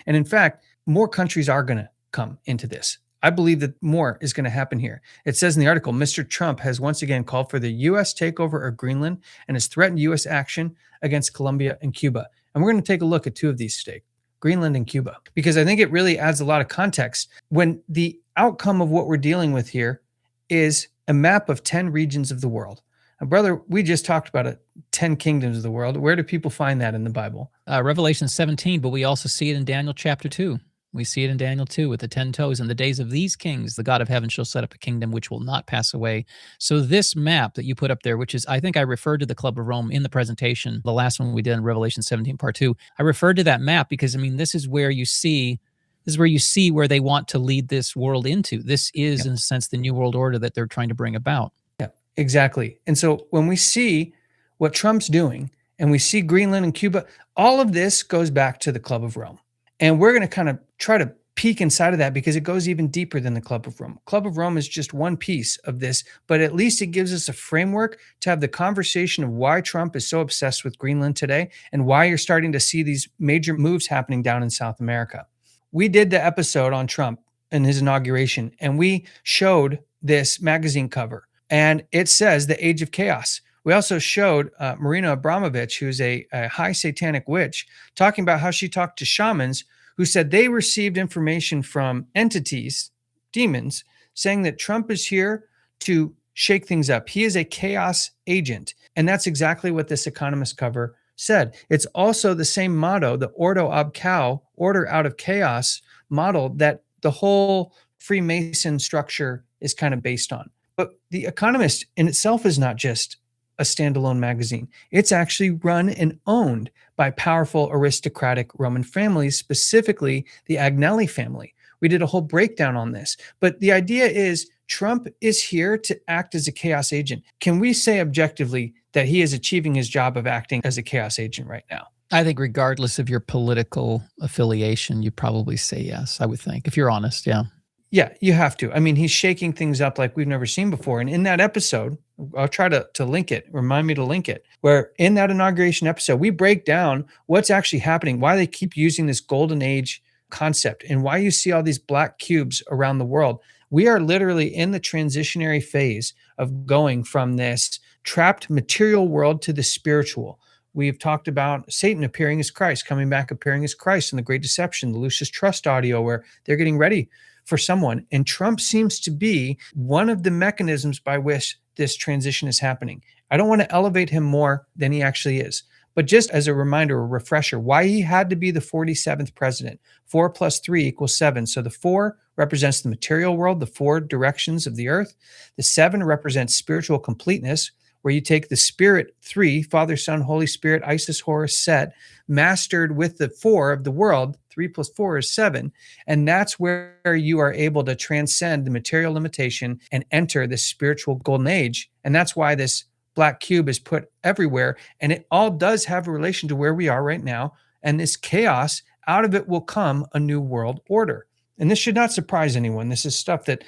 And in fact, more countries are going to come into this. I believe that more is going to happen here. It says in the article, Mr. Trump has once again called for the U.S. takeover of Greenland and has threatened U.S. action against Colombia and Cuba. And we're going to take a look at two of these states, Greenland and Cuba, because I think it really adds a lot of context when the outcome of what we're dealing with here is a map of 10 regions of the world. Now, brother, we just talked about it, 10 kingdoms of the world. Where do people find that in the Bible? Revelation 17, but we also see it in Daniel chapter 2. We see it in Daniel 2 with the 10 toes. In the days of these kings, the God of heaven shall set up a kingdom which will not pass away. So this map that you put up there, which is, I think I referred to the Club of Rome in the presentation, the last one we did in Revelation 17 part 2. I referred to that map because, I mean, this is where you see where they want to lead this world into. This is, in a sense, the new world order that they're trying to bring about. Yeah, exactly. And so when we see what Trump's doing and we see Greenland and Cuba, all of this goes back to the Club of Rome. And we're going to kind of try to peek inside of that because it goes even deeper than the Club of Rome. Club of Rome is just one piece of this, but at least it gives us a framework to have the conversation of why Trump is so obsessed with Greenland today and why you're starting to see these major moves happening down in South America. We did the episode on Trump and his inauguration, and we showed this magazine cover, and it says the age of chaos. We also showed Marina Abramovich, who's a high satanic witch, talking about how she talked to shamans who said they received information from entities, demons, saying that Trump is here to shake things up. He is a chaos agent. And that's exactly what this Economist cover said. It's also the same motto, the Ordo ab Chao, order out of chaos model that the whole Freemason structure is kind of based on. But the Economist in itself is not just a standalone magazine. It's actually run and owned by powerful aristocratic Roman families, specifically the Agnelli family. We did a whole breakdown on this. But the idea is Trump is here to act as a chaos agent. Can we say objectively that he is achieving his job of acting as a chaos agent right now? I think regardless of your political affiliation, you probably say yes, I would think, if you're honest, yeah. Yeah, you have to. I mean, he's shaking things up like we've never seen before. And in that episode, I'll try to link it, remind me to link it, where in that inauguration episode, we break down what's actually happening, why they keep using this golden age concept, and why you see all these black cubes around the world. We are literally in the transitionary phase of going from this trapped material world to the spiritual. We've talked about Satan appearing as Christ, coming back appearing as Christ in the Great Deception, the Lucis Trust audio, where they're getting ready for someone. And Trump seems to be one of the mechanisms by which this transition is happening. I don't want to elevate him more than he actually is, but just as a reminder, a refresher, why he had to be the 47th president. 4 + 3 = 7. So the 4 represents the material world, the 4 directions of the earth. The 7 represents spiritual completeness, where you take the spirit 3, Father, Son, Holy Spirit, Isis, Horus, Set, mastered with the 4 of the world. 3 + 4 is 7. And that's where you are able to transcend the material limitation and enter the spiritual golden age. And that's why this black cube is put everywhere. And it all does have a relation to where we are right now. And this chaos, out of it will come a new world order. And this should not surprise anyone. This is stuff that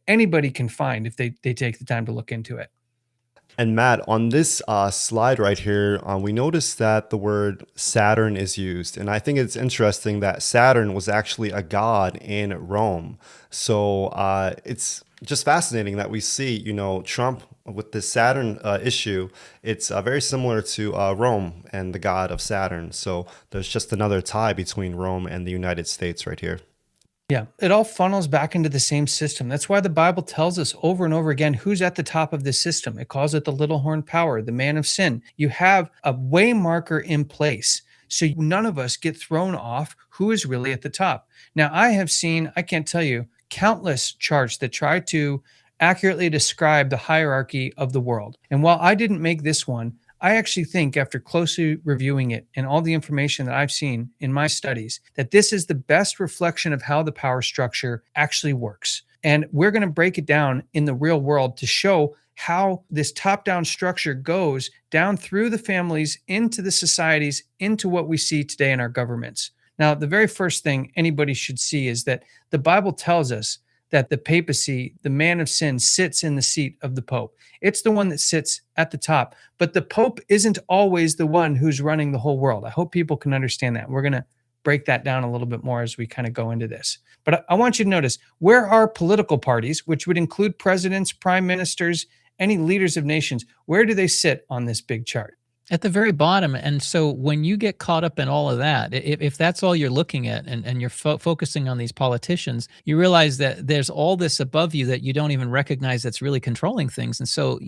anybody can find if they take the time to look into it. And Matt, on this slide right here, we noticed that the word Saturn is used. And I think it's interesting that Saturn was actually a god in Rome. So it's just fascinating that we see, Trump with this Saturn issue. It's very similar to Rome and the god of Saturn. So there's just another tie between Rome and the United States right here. Yeah, it all funnels back into the same system. That's why the Bible tells us over and over again who's at the top of this system. It calls it the little horn power, the man of sin. You have a way marker in place so none of us get thrown off who is really at the top. Now, I have seen, I can't tell you, countless charts that try to accurately describe the hierarchy of the world. And while I didn't make this one, I actually think, after closely reviewing it and all the information that I've seen in my studies, that this is the best reflection of how the power structure actually works. And we're going to break it down in the real world to show how this top-down structure goes down through the families, into the societies, into what we see today in our governments. Now, the very first thing anybody should see is that the Bible tells us that the papacy, the man of sin, sits in the seat of the Pope. It's the one that sits at the top. But the Pope isn't always the one who's running the whole world. I hope people can understand that. We're going to break that down a little bit more as we kind of go into this. But I want you to notice, where are political parties, which would include presidents, prime ministers, any leaders of nations, where do they sit on this big chart? At the very bottom. And so when you get caught up in all of that, if that's all you're looking at, and you're focusing on these politicians, you realize that there's all this above you that you don't even recognize that's really controlling things. And so,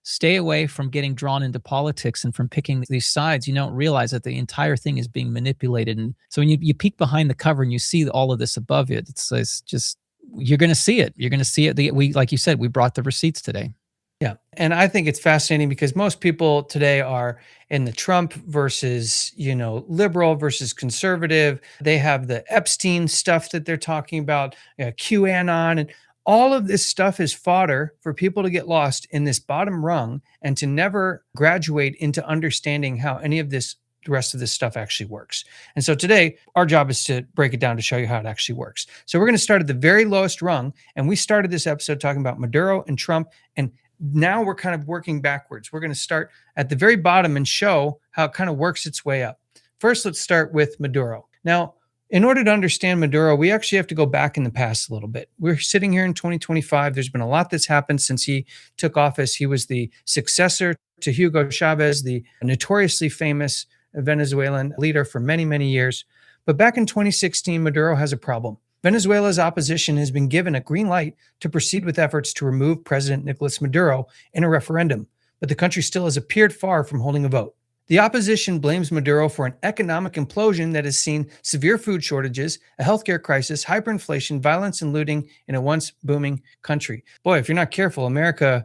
stay away from getting drawn into politics and from picking these sides. You don't realize that the entire thing is being manipulated. And so when you peek behind the cover and you see all of this above it, it's just, you're going to see it. You're going to see it. We, like you said, we brought the receipts today. Yeah. And I think it's fascinating because most people today are in the Trump versus, liberal versus conservative. They have the Epstein stuff that they're talking about, QAnon, and all of this stuff is fodder for people to get lost in this bottom rung and to never graduate into understanding how any of this, the rest of this stuff actually works. And so today, our job is to break it down to show you how it actually works. So we're going to start at the very lowest rung. And we started this episode talking about Maduro and Trump, and now we're kind of working backwards. We're going to start at the very bottom and show how it kind of works its way up. First, let's start with Maduro. Now, in order to understand Maduro, we actually have to go back in the past a little bit. We're sitting here in 2025. There's been a lot that's happened since he took office. He was the successor to Hugo Chavez, the notoriously famous Venezuelan leader for many, many years. But back in 2016, Maduro has a problem. Venezuela's opposition has been given a green light to proceed with efforts to remove President Nicolas Maduro in a referendum, but the country still has appeared far from holding a vote. The opposition blames Maduro for an economic implosion that has seen severe food shortages, a healthcare crisis, hyperinflation, violence, and looting in a once booming country. Boy, if you're not careful, America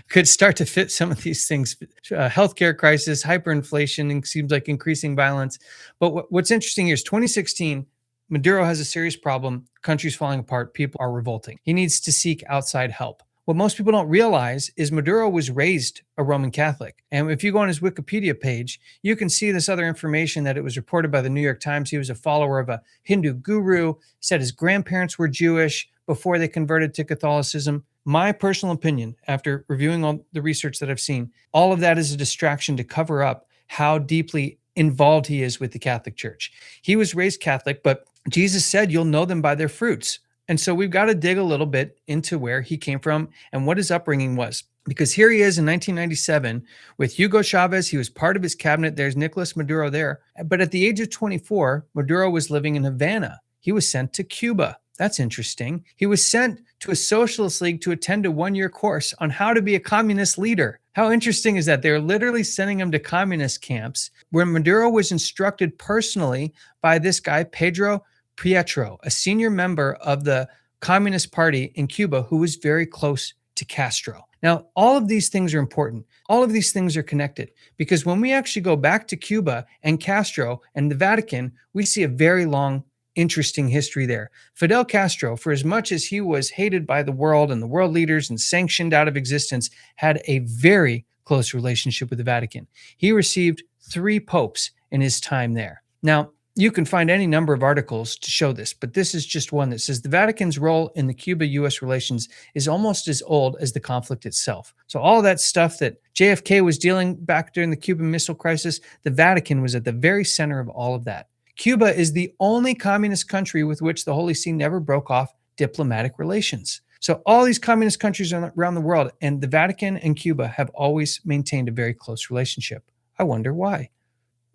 could start to fit some of these things. Healthcare crisis, hyperinflation, and seems like increasing violence. But what's interesting here is 2016, Maduro has a serious problem. Country's falling apart. People are revolting. He needs to seek outside help. What most people don't realize is Maduro was raised a Roman Catholic. And if you go on his Wikipedia page, you can see this other information that it was reported by the New York Times. He was a follower of a Hindu guru, said his grandparents were Jewish before they converted to Catholicism. My personal opinion, after reviewing all the research that I've seen, all of that is a distraction to cover up how deeply involved he is with the Catholic Church. He was raised Catholic, but Jesus said, you'll know them by their fruits. And so we've got to dig a little bit into where he came from and what his upbringing was. Because here he is in 1997 with Hugo Chavez. He was part of his cabinet. There's Nicolas Maduro there. But at the age of 24, Maduro was living in Havana. He was sent to Cuba. That's interesting. He was sent to a socialist league to attend a one-year course on how to be a communist leader. How interesting is that? They're literally sending him to communist camps where Maduro was instructed personally by this guy, Pedro Pietro, a senior member of the Communist Party in Cuba who was very close to Castro. Now, all of these things are important. All of these things are connected because when we actually go back to Cuba and Castro and the Vatican, we see a very long, interesting history there. Fidel Castro, for as much as he was hated by the world and the world leaders and sanctioned out of existence, had a very close relationship with the Vatican. He received 3 popes in his time there. Now, you can find any number of articles to show this, but this is just one that says the Vatican's role in the Cuba-U.S. relations is almost as old as the conflict itself. So all that stuff that JFK was dealing back during the Cuban Missile Crisis, the Vatican was at the very center of all of that. Cuba is the only communist country with which the Holy See never broke off diplomatic relations. So all these communist countries around the world and the Vatican and Cuba have always maintained a very close relationship. I wonder why.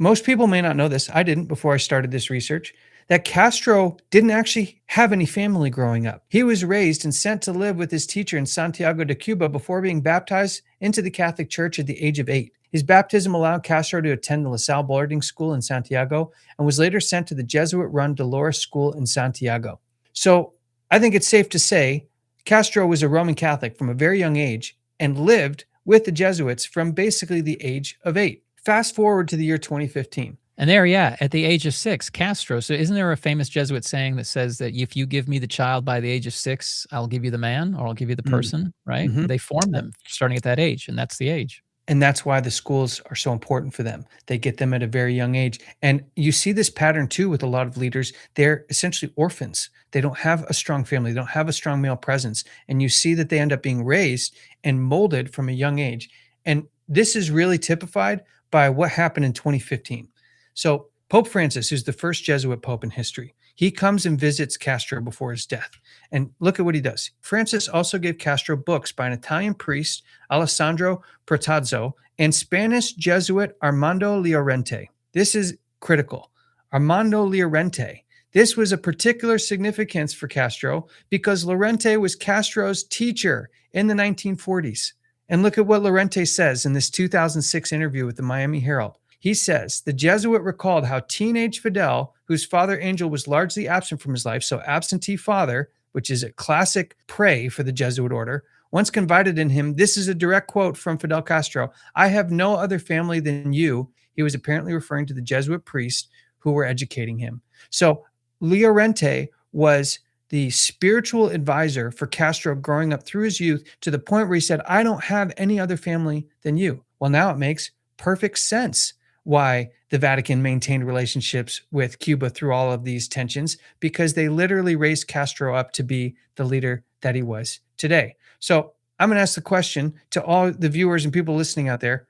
Most people may not know this. I didn't before I started this research, that Castro didn't actually have any family growing up. He was raised and sent to live with his teacher in Santiago de Cuba before being baptized into the Catholic Church at the age of 8. His baptism allowed Castro to attend the La Salle boarding school in Santiago and was later sent to the Jesuit-run Dolores School in Santiago. So I think it's safe to say Castro was a Roman Catholic from a very young age and lived with the Jesuits from basically the age of 8. Fast forward to the year 2015. And there, yeah, at the age of 6, Castro. So isn't there a famous Jesuit saying that says that if you give me the child by the age of 6, I'll give you the man or I'll give you the person, right? Mm-hmm. They form them starting at that age, and that's the age. And that's why the schools are so important for them. They get them at a very young age. And you see this pattern too with a lot of leaders. They're essentially orphans. They don't have a strong family. They don't have a strong male presence. And you see that they end up being raised and molded from a young age. And this is really typified by what happened in 2015. So Pope Francis, who's the first Jesuit pope in history, he comes and visits Castro before his death. And look at what he does. Francis also gave Castro books by an Italian priest, Alessandro Protazzo, and Spanish Jesuit Armando Llorente. This is critical. Armando Llorente. This was a particular significance for Castro because Llorente was Castro's teacher in the 1940s. And look at what Llorente says in this 2006 interview with the Miami Herald. He says, the Jesuit recalled how teenage Fidel, whose father Angel was largely absent from his life, so absentee father, which is a classic prey for the Jesuit order, once confided in him, this is a direct quote from Fidel Castro, "I have no other family than you." He was apparently referring to the Jesuit priests who were educating him. So Llorente was the spiritual advisor for Castro growing up through his youth to the point where he said, I don't have any other family than you. Well, now it makes perfect sense why the Vatican maintained relationships with Cuba through all of these tensions, because they literally raised Castro up to be the leader that he was today. So I'm going to ask the question to all the viewers and people listening out there,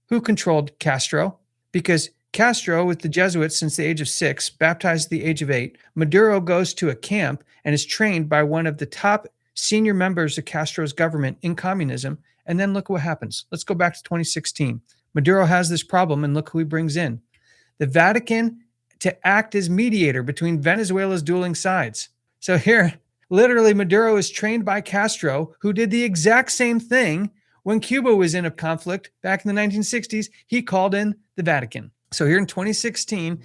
who controlled Castro? Because Castro, with the Jesuits since the age of 6, baptized at the age of 8, Maduro goes to a camp and is trained by one of the top senior members of Castro's government in communism. And then look what happens. Let's go back to 2016. Maduro has this problem, and look who he brings in. The Vatican to act as mediator between Venezuela's dueling sides. So here, literally, Maduro is trained by Castro, who did the exact same thing when Cuba was in a conflict back in the 1960s. He called in the Vatican. So here in 2016,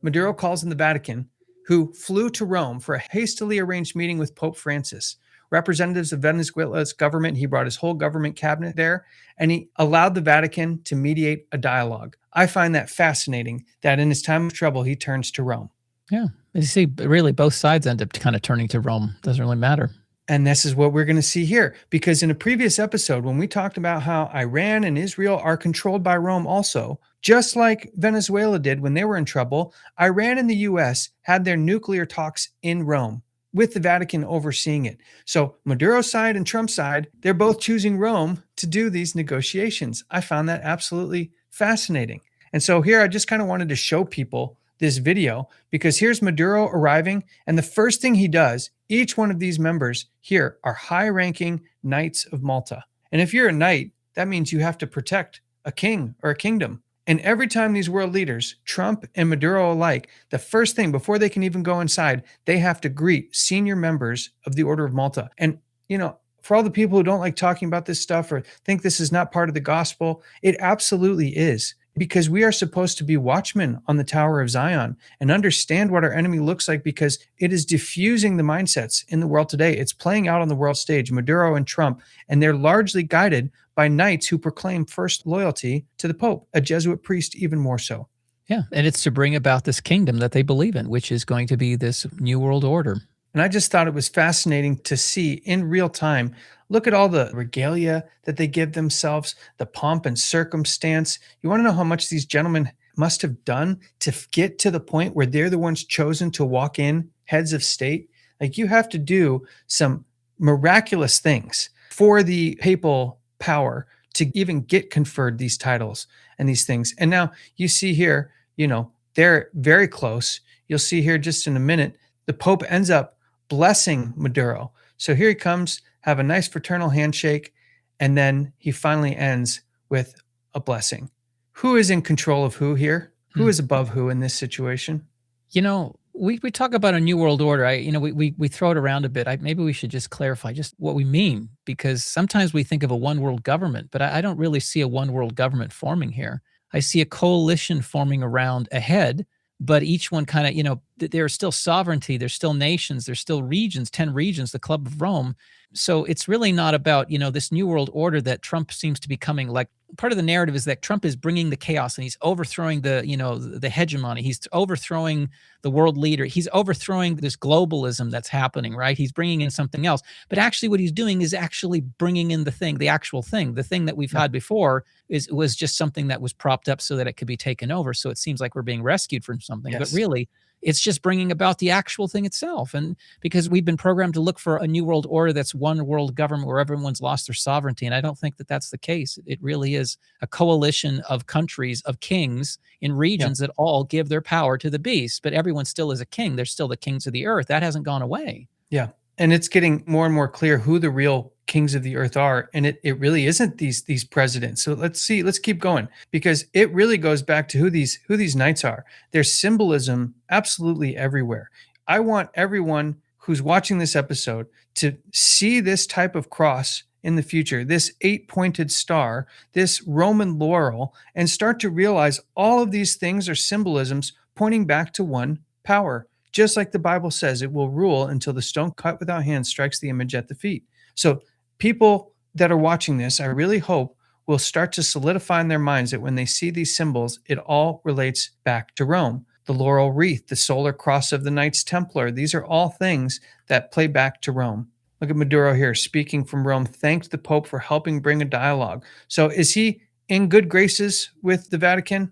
Maduro calls in the Vatican, who flew to Rome for a hastily arranged meeting with Pope Francis. Representatives of Venezuela's government, he brought his whole government cabinet there, and he allowed the Vatican to mediate a dialogue. I find that fascinating that in his time of trouble, he turns to Rome. Yeah. You see, really, both sides end up kind of turning to Rome. Doesn't really matter. And this is what we're going to see here, because in a previous episode, when we talked about how Iran and Israel are controlled by Rome also, just like Venezuela did when they were in trouble, Iran and the U.S. had their nuclear talks in Rome, with the Vatican overseeing it. So Maduro's side and Trump's side, they're both choosing Rome to do these negotiations. I found that absolutely fascinating. And so here I just kind of wanted to show people this video, because here's Maduro arriving, and the first thing he does, each one of these members here are high-ranking knights of Malta. And if you're a knight, that means you have to protect a king or a kingdom. And every time these world leaders, Trump and Maduro alike, the first thing before they can even go inside, they have to greet senior members of the Order of Malta. And, you know, for all the people who don't like talking about this stuff or think this is not part of the gospel, it absolutely is. Because we are supposed to be watchmen on the Tower of Zion and understand what our enemy looks like, because it is diffusing the mindsets in the world today. It's playing out on the world stage, Maduro and Trump, and they're largely guided by knights who proclaim first loyalty to the Pope, a Jesuit priest even more so. Yeah, and it's to bring about this kingdom that they believe in, which is going to be this new world order. And I just thought it was fascinating to see in real time. Look at all the regalia that they give themselves, the pomp and circumstance. You want to know how much these gentlemen must have done to get to the point where they're the ones chosen to walk in, heads of state? Like, you have to do some miraculous things for the papal power to even get conferred these titles and these things. And now you see here, you know, they're very close. You'll see here just in a minute, the Pope ends up blessing Maduro. So here he comes, have a nice fraternal handshake, and then he finally ends with a blessing. Who is in control of who here? Who is above who in this situation? You know, we talk about a new world order. We throw it around a bit. Maybe we should just clarify just what we mean, because sometimes we think of a one world government, but I don't really see a one world government forming here. I see a coalition forming around a head, but each one kind of, you know, there's still sovereignty, there's still nations, there's still regions, 10 regions, the Club of Rome. So it's really not about, you know, this new world order that Trump seems to be coming. Like, part of the narrative is that Trump is bringing the chaos and he's overthrowing the, you know, the hegemony. He's overthrowing the world leader. He's overthrowing this globalism that's happening, right? He's bringing in something else. But actually what he's doing is actually bringing in the thing, the actual thing. The thing that we've had before was just something that was propped up so that it could be taken over. So it seems like we're being rescued from something. Yes. But really, It's just bringing about the actual thing itself. And because we've been programmed to look for a new world order that's one world government where everyone's lost their sovereignty. And I don't think that that's the case. It really is a coalition of countries, of kings in regions that all give their power to the beast. But everyone still is a king. They're still the kings of the earth. That hasn't gone away. Yeah. And it's getting more and more clear who the real kings of the earth are. And it really isn't these presidents. So let's keep going, because it really goes back to who these knights are. There's symbolism absolutely everywhere. I want everyone who's watching this episode to see this type of cross in the future, this 8-pointed star, this Roman laurel, and start to realize all of these things are symbolisms pointing back to one power. Just like the Bible says, it will rule until the stone cut without hands strikes the image at the feet. So people that are watching this, I really hope, will start to solidify in their minds that when they see these symbols, it all relates back to Rome. The laurel wreath, the solar cross of the Knights Templar, these are all things that play back to Rome. Look at Maduro here, speaking from Rome, thanked the Pope for helping bring a dialogue. So is he in good graces with the Vatican?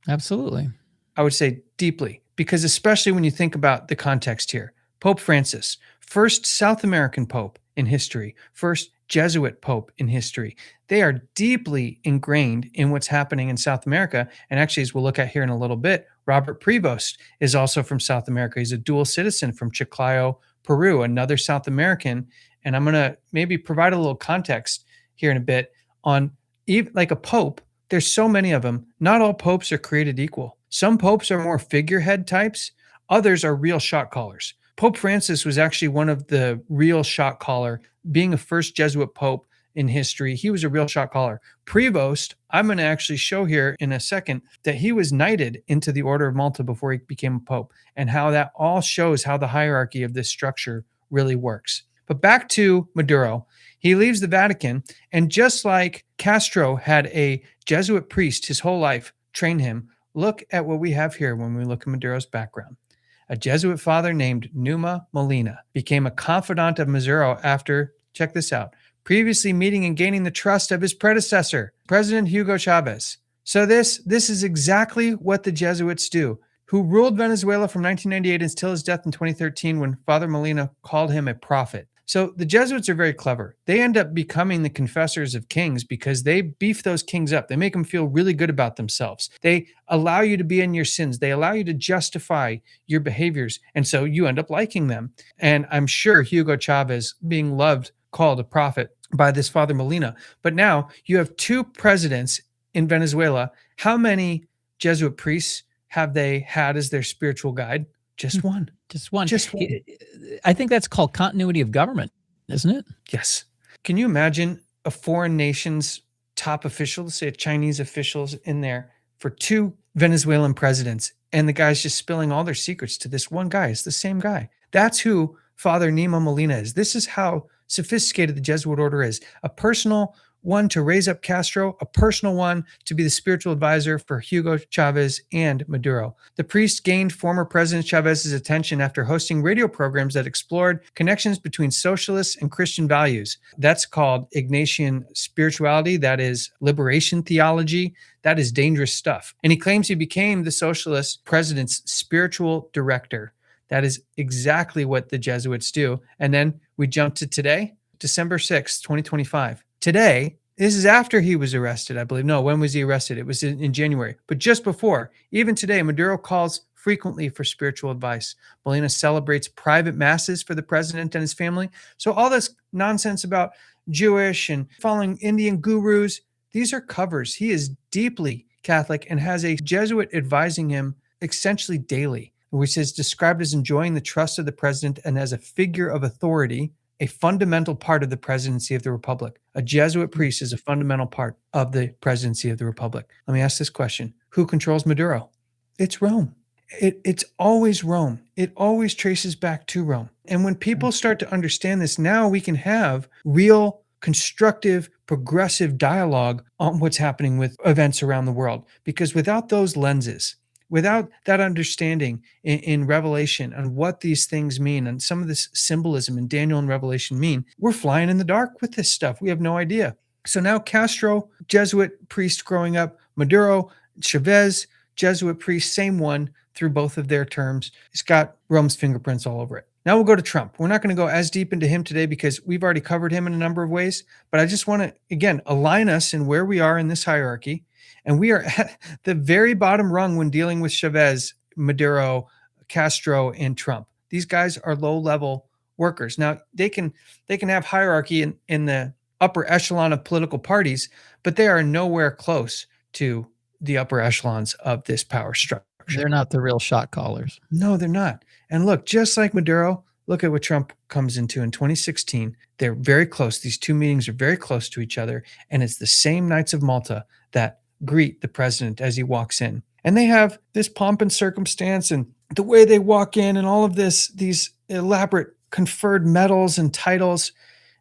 Absolutely. I would say deeply, because especially when you think about the context here. Pope Francis, first South American Pope in history, first Jesuit Pope in history. They are deeply ingrained in what's happening in South America. And actually, as we'll look at here in a little bit, Robert Prevost is also from South America. He's a dual citizen from Chiclayo, Peru, another South American. And I'm going to maybe provide a little context here in a bit on, even like a pope. There's so many of them. Not all popes are created equal. Some popes are more figurehead types. Others are real shot callers. Pope Francis was actually one of the real shot caller, being a first Jesuit pope in history. He was a real shot caller. Prevost, I'm going to actually show here in a second that he was knighted into the Order of Malta before he became a pope, and how that all shows how the hierarchy of this structure really works. But back to Maduro. He leaves the Vatican, and just like Castro had a Jesuit priest his whole life train him, look at what we have here when we look at Maduro's background. A Jesuit father named Numa Molina became a confidant of Maduro after, check this out, previously meeting and gaining the trust of his predecessor, President Hugo Chavez. So this is exactly what the Jesuits do, who ruled Venezuela from 1998 until his death in 2013 when Father Molina called him a prophet. So the Jesuits are very clever. They end up becoming the confessors of kings because they beef those kings up. They make them feel really good about themselves. They allow you to be in your sins. They allow you to justify your behaviors. And so you end up liking them. And I'm sure Hugo Chavez, being loved, called a prophet by this Father Molina. But now you have two presidents in Venezuela. How many Jesuit priests have they had as their spiritual guide? Just one. Just one. Just one. I think that's called continuity of government, isn't it? Yes. Can you imagine a foreign nation's top official, let's say Chinese officials in there for two Venezuelan presidents, and the guy's just spilling all their secrets to this one guy? It's the same guy. That's who Father Nima Molina is. This is how sophisticated the Jesuit order is. A personal one to raise up Castro, a personal one to be the spiritual advisor for Hugo Chavez and Maduro. The priest gained former President Chavez's attention after hosting radio programs that explored connections between socialists and Christian values. That's called Ignatian spirituality. That is liberation theology. That is dangerous stuff. And he claims he became the socialist president's spiritual director. That is exactly what the Jesuits do. And then we jump to today, December 6th, 2025. Today, this is after he was arrested, I believe. No, when was he arrested? It was in January. But just before, even today, Maduro calls frequently for spiritual advice. Molina celebrates private masses for the president and his family. So all this nonsense about Jewish and following Indian gurus, these are covers. He is deeply Catholic and has a Jesuit advising him essentially daily, which is described as enjoying the trust of the president and as a figure of authority, a fundamental part of the presidency of the republic. A Jesuit priest is a fundamental part of the presidency of the republic. Let me ask this question. Who controls Maduro? It's Rome. It's always Rome. It always traces back to Rome. And when people start to understand this, now we can have real, constructive, progressive dialogue on what's happening with events around the world. Because without those lenses, without that understanding in Revelation on what these things mean and some of this symbolism in Daniel and Revelation mean, we're flying in the dark with this stuff. We have no idea. So now Castro, Jesuit priest growing up, Maduro, Chavez, Jesuit priest, same one. through both of their terms. It's got Rome's fingerprints all over it. Now we'll go to Trump. We're not going to go as deep into him today because we've already covered him in a number of ways. But I just want to, again, align us in where we are in this hierarchy. And we are at the very bottom rung when dealing with Chavez, Maduro, Castro, and Trump. These guys are low-level workers. Now, they can have hierarchy in the upper echelon of political parties, but they are nowhere close to the upper echelons of this power structure. They're not the real shot callers. No, they're not. And look, just like Maduro, look at what Trump comes into in 2016. They're very close. These two meetings are very close to each other. And it's the same Knights of Malta that greet the president as he walks in. And they have this pomp and circumstance and the way they walk in and all of these elaborate conferred medals and titles.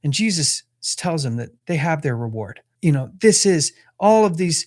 And Jesus tells them that they have their reward. This is all of these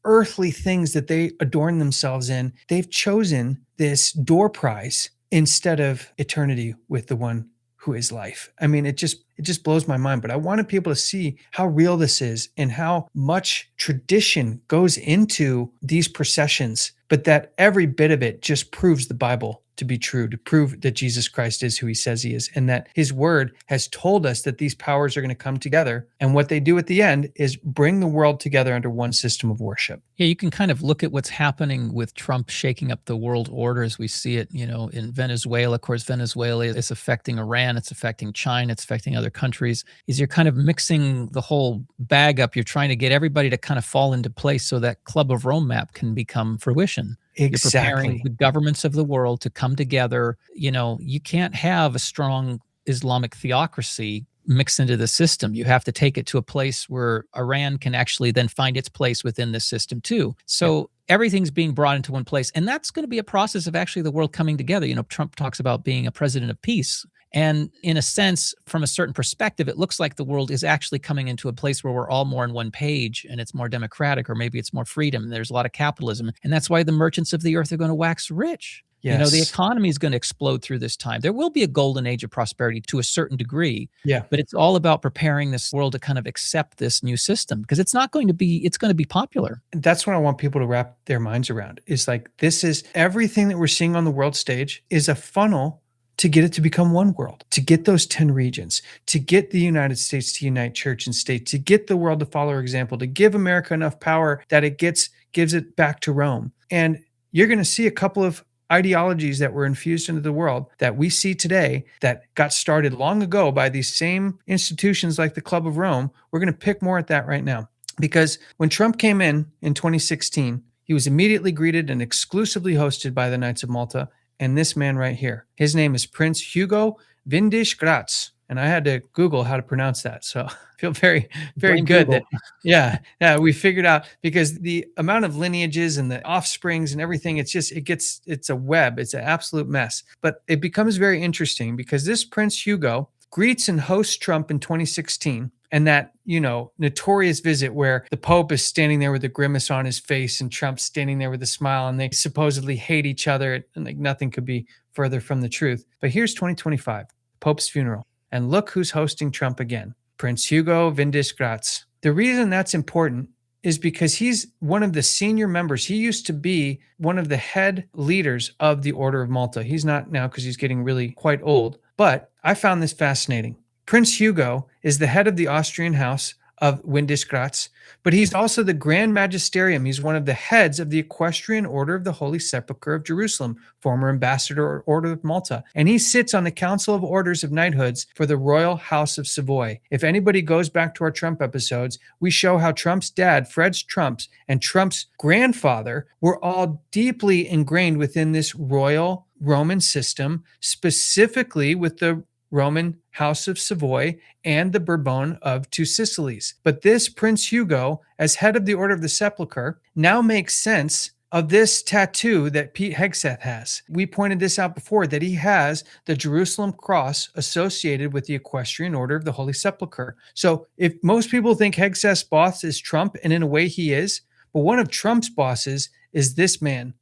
earthly things that they adorn themselves in. They've chosen this door prize instead of eternity with the one who is life. I mean, it just blows my mind, but I wanted people to see how real this is and how much tradition goes into these processions, but that every bit of it just proves the Bible to be true, to prove that Jesus Christ is who he says he is, and that his word has told us that these powers are going to come together. And what they do at the end is bring the world together under one system of worship. Yeah, you can kind of look at what's happening with Trump shaking up the world order as we see it, in Venezuela. Of course, Venezuela is affecting Iran, it's affecting China, it's affecting other countries. Is you're kind of mixing the whole bag up. You're trying to get everybody to kind of fall into place so that Club of Rome map can become fruition. Exactly. You're preparing the governments of the world to come together. You can't have a strong Islamic theocracy mixed into the system. You have to take it to a place where Iran can actually then find its place within this system too. So everything's being brought into one place. And that's going to be a process of actually the world coming together. Trump talks about being a president of peace. And in a sense, from a certain perspective, it looks like the world is actually coming into a place where we're all more on one page and it's more democratic, or maybe it's more freedom. And there's a lot of capitalism. And that's why the merchants of the earth are going to wax rich. Yes. The economy is going to explode through this time. There will be a golden age of prosperity to a certain degree. Yeah. But it's all about preparing this world to kind of accept this new system, because it's going to be popular. That's what I want people to wrap their minds around. Is like, this is everything that we're seeing on the world stage is a funnel to get it to become one world, to get those 10 regions, to get the United States to unite church and state, to get the world to follow our example, to give America enough power that it gives it back to Rome. And you're going to see a couple of ideologies that were infused into the world that we see today that got started long ago by these same institutions like the Club of Rome. We're going to pick more at that right now. Because when Trump came in 2016, he was immediately greeted and exclusively hosted by the Knights of Malta and this man right here. His name is Prince Hugo Vindisch-Gratz. And I had to Google how to pronounce that. So I feel very, very good that, we figured out, because the amount of lineages and the offsprings and everything, it's a web. It's an absolute mess. But it becomes very interesting because this Prince Hugo greets and hosts Trump in 2016. And that, notorious visit where the Pope is standing there with a grimace on his face and Trump's standing there with a smile, and they supposedly hate each other. And like nothing could be further from the truth. But here's 2025, Pope's funeral. And look who's hosting Trump again, Prince Hugo Vindisch-Gratz. The reason that's important is because he's one of the senior members. He used to be one of the head leaders of the Order of Malta. He's not now because he's getting really quite old. But I found this fascinating. Prince Hugo is the head of the Austrian House of Vindisch-Gratz, but he's also the Grand Magisterium. He's one of the heads of the Equestrian Order of the Holy Sepulchre of Jerusalem, former ambassador Order of Malta. And he sits on the Council of Orders of Knighthoods for the Royal House of Savoy. If anybody goes back to our Trump episodes, we show how Trump's dad, Fred Trump, and Trump's grandfather were all deeply ingrained within this royal Roman system, specifically with the Roman House of Savoy and the Bourbon of Two Sicilies. But this Prince Hugo, as head of the Order of the Sepulchre, now makes sense of this tattoo that Pete Hegseth has. We pointed this out before, that he has the Jerusalem cross associated with the Equestrian Order of the Holy Sepulchre. So if most people think Hegseth's boss is Trump, and in a way he is, but one of Trump's bosses is this man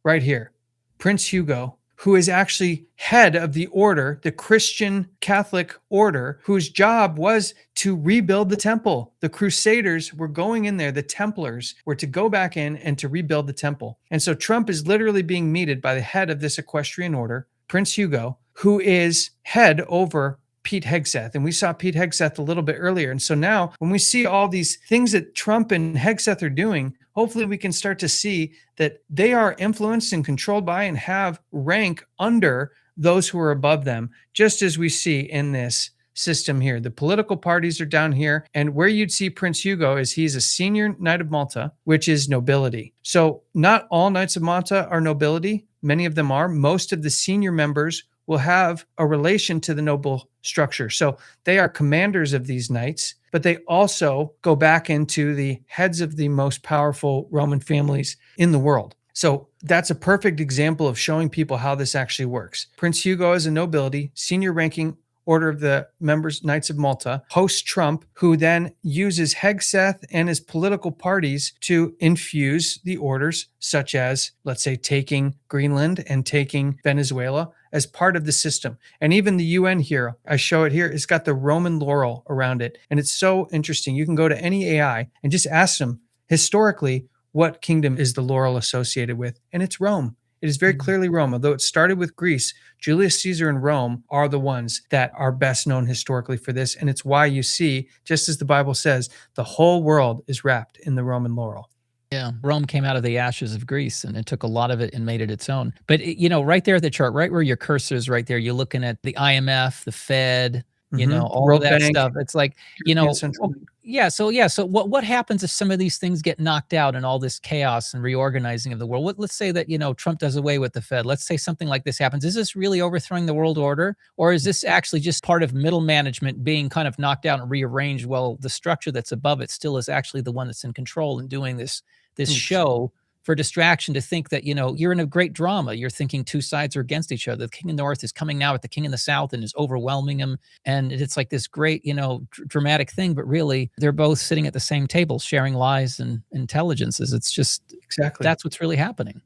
right here, Prince Hugo, who is actually head of the order, the Christian Catholic order, whose job was to rebuild the temple. The Crusaders were going in there, the Templars were to go back in and to rebuild the temple. And so Trump is literally being meted by the head of this equestrian order, Prince Hugo, who is head over Pete Hegseth. And we saw Pete Hegseth a little bit earlier. And so now when we see all these things that Trump and Hegseth are doing, hopefully we can start to see that they are influenced and controlled by and have rank under those who are above them, just as we see in this system here. The political parties are down here. And where you'd see Prince Hugo is he's a senior Knight of Malta, which is nobility. So not all Knights of Malta are nobility. Many of them are. Most of the senior members will have a relation to the noble structure. So they are commanders of these knights, but they also go back into the heads of the most powerful Roman families in the world. So that's a perfect example of showing people how this actually works. Prince Hugo is a nobility, senior ranking order of the members, Knights of Malta, hosts Trump, who then uses Hegseth and his political parties to infuse the orders, such as, let's say, taking Greenland and taking Venezuela as part of the system. And even the UN here, I show it here, it's got the Roman laurel around it. And it's so interesting. You can go to any AI and just ask them, historically, what kingdom is the laurel associated with? And it's Rome. It is very clearly Rome. Although it started with Greece, Julius Caesar and Rome are the ones that are best known historically for this. And it's why you see, just as the Bible says, the whole world is wrapped in the Roman laurel. Yeah, Rome came out of the ashes of Greece, and it took a lot of it and made it its own. But, right there at the chart, right where your cursor is right there, you're looking at the IMF, the Fed, all World of that Bank, stuff. It's like, European Central Bank. So what happens if some of these things get knocked out and all this chaos and reorganizing of the world? Let's say that, Trump does away with the Fed. Let's say something like this happens. Is this really overthrowing the world order? Or is this actually just part of middle management being kind of knocked out and rearranged? Well, the structure that's above it still is actually the one that's in control and doing this show for distraction to think that, you're in a great drama. You're thinking two sides are against each other. The king in the north is coming now at the king in the south and is overwhelming him. And it's like this great, dramatic thing, but really they're both sitting at the same table, sharing lies and intelligences. It's just, Exactly. that's what's really happening.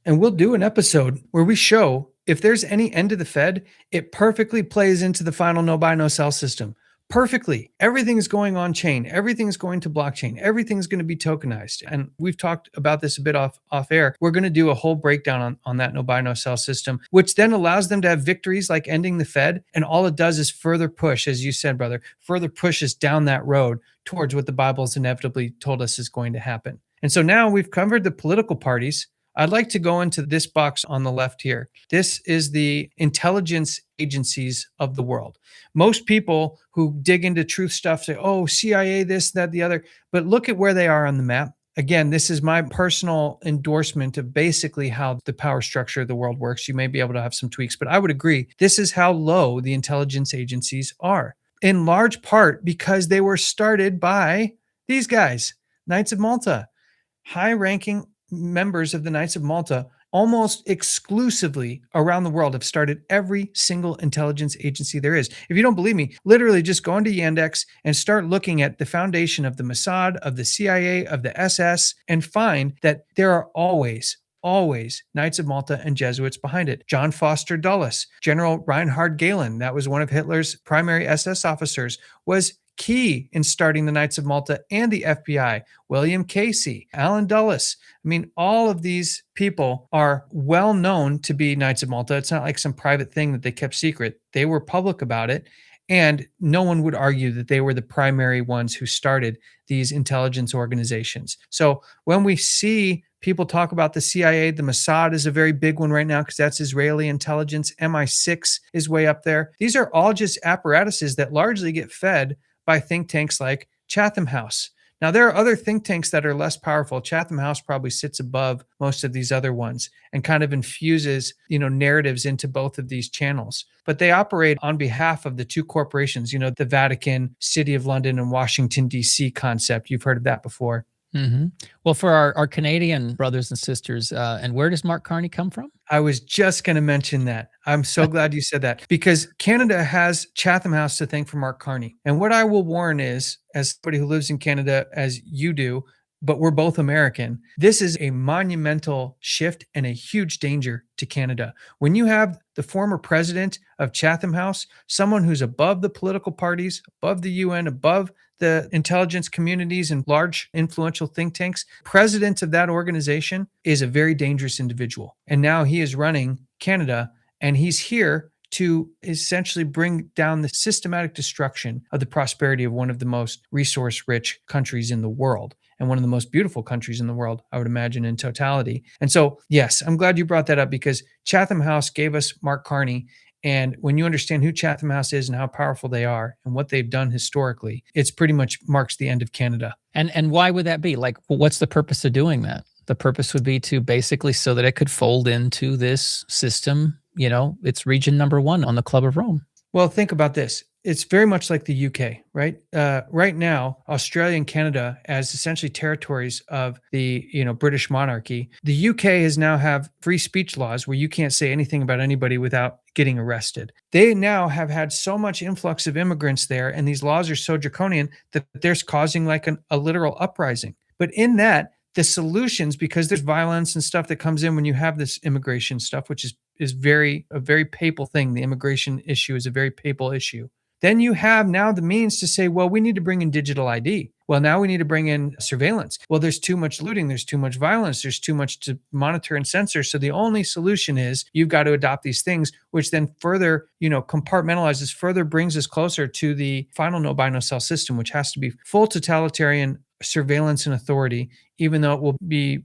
And we'll do an episode where we show if there's any end to the Fed, it perfectly plays into the final no buy, no sell system. Perfectly. Everything's going on chain. Everything's going to blockchain. Everything's going to be tokenized. And we've talked about this a bit off air. We're going to do a whole breakdown on that no buy, no sell system, which then allows them to have victories like ending the Fed. And all it does is further push, as you said, brother, further pushes down that road towards what the Bible's inevitably told us is going to happen. And so now we've covered the political parties. I'd like to go into this box on the left here. This is the intelligence agencies of the world. Most people who dig into truth stuff say, oh, CIA, this, that, the other. But look at where they are on the map. Again, this is my personal endorsement of basically how the power structure of the world works. You may be able to have some tweaks, but I would agree. This is how low the intelligence agencies are, in large part because they were started by these guys, Knights of Malta, high-ranking members of the Knights of Malta, almost exclusively around the world, have started every single intelligence agency there is. If you don't believe me, literally just go into Yandex and start looking at the foundation of the Mossad, of the CIA, of the SS, and find that there are always Knights of Malta and Jesuits behind it. John Foster Dulles, General Reinhard Gehlen, that was one of Hitler's primary SS officers, was key in starting the Knights of Malta and the FBI. William Casey, Alan Dulles. I mean, all of these people are well known to be Knights of Malta. It's not like some private thing that they kept secret. They were public about it. And no one would argue that they were the primary ones who started these intelligence organizations. So when we see people talk about the CIA, the Mossad is a very big one right now because that's Israeli intelligence. MI6 is way up there. These are all just apparatuses that largely get fed by think tanks like Chatham House. Now, there are other think tanks that are less powerful. Chatham House probably sits above most of these other ones and kind of infuses, narratives into both of these channels. But they operate on behalf of the two corporations, the Vatican, City of London, and Washington, D.C. concept. You've heard of that before. Mm-hmm. Well, for our Canadian brothers and sisters, and where does Mark Carney come from? I was just going to mention that. I'm so glad you said that because Canada has Chatham House to thank for Mark Carney. And what I will warn is, as somebody who lives in Canada, as you do, but we're both American. This is a monumental shift and a huge danger to Canada. When you have the former president of Chatham House, someone who's above the political parties, above the UN, above the intelligence communities and large influential think tanks, president of that organization is a very dangerous individual. And now he is running Canada, and he's here to essentially bring down the systematic destruction of the prosperity of one of the most resource-rich countries in the world, and one of the most beautiful countries in the world, I would imagine, in totality. And so, yes, I'm glad you brought that up, because Chatham House gave us Mark Carney. And when you understand who Chatham House is and how powerful they are and what they've done historically, it's pretty much marks the end of Canada. And why would that be? Like, what's the purpose of doing that? The purpose would be to basically so that it could fold into this system. You know, it's region number 1 on the Club of Rome. Well, think about this. It's very much like the UK, right? Right now, Australia and Canada, as essentially territories of the British monarchy, the UK has now have free speech laws where you can't say anything about anybody without getting arrested. They now have had so much influx of immigrants there, and these laws are so draconian that they're causing like a literal uprising. But in that, the solutions, because there's violence and stuff that comes in when you have this immigration stuff, which is a very papal thing. The immigration issue is a very papal issue. Then you have now the means to say, well, we need to bring in digital ID. Well, now we need to bring in surveillance. Well, there's too much looting. There's too much violence. There's too much to monitor and censor. So the only solution is you've got to adopt these things, which then further, compartmentalizes, further brings us closer to the final no buy, no sell system, which has to be full totalitarian surveillance and authority, even though it will be,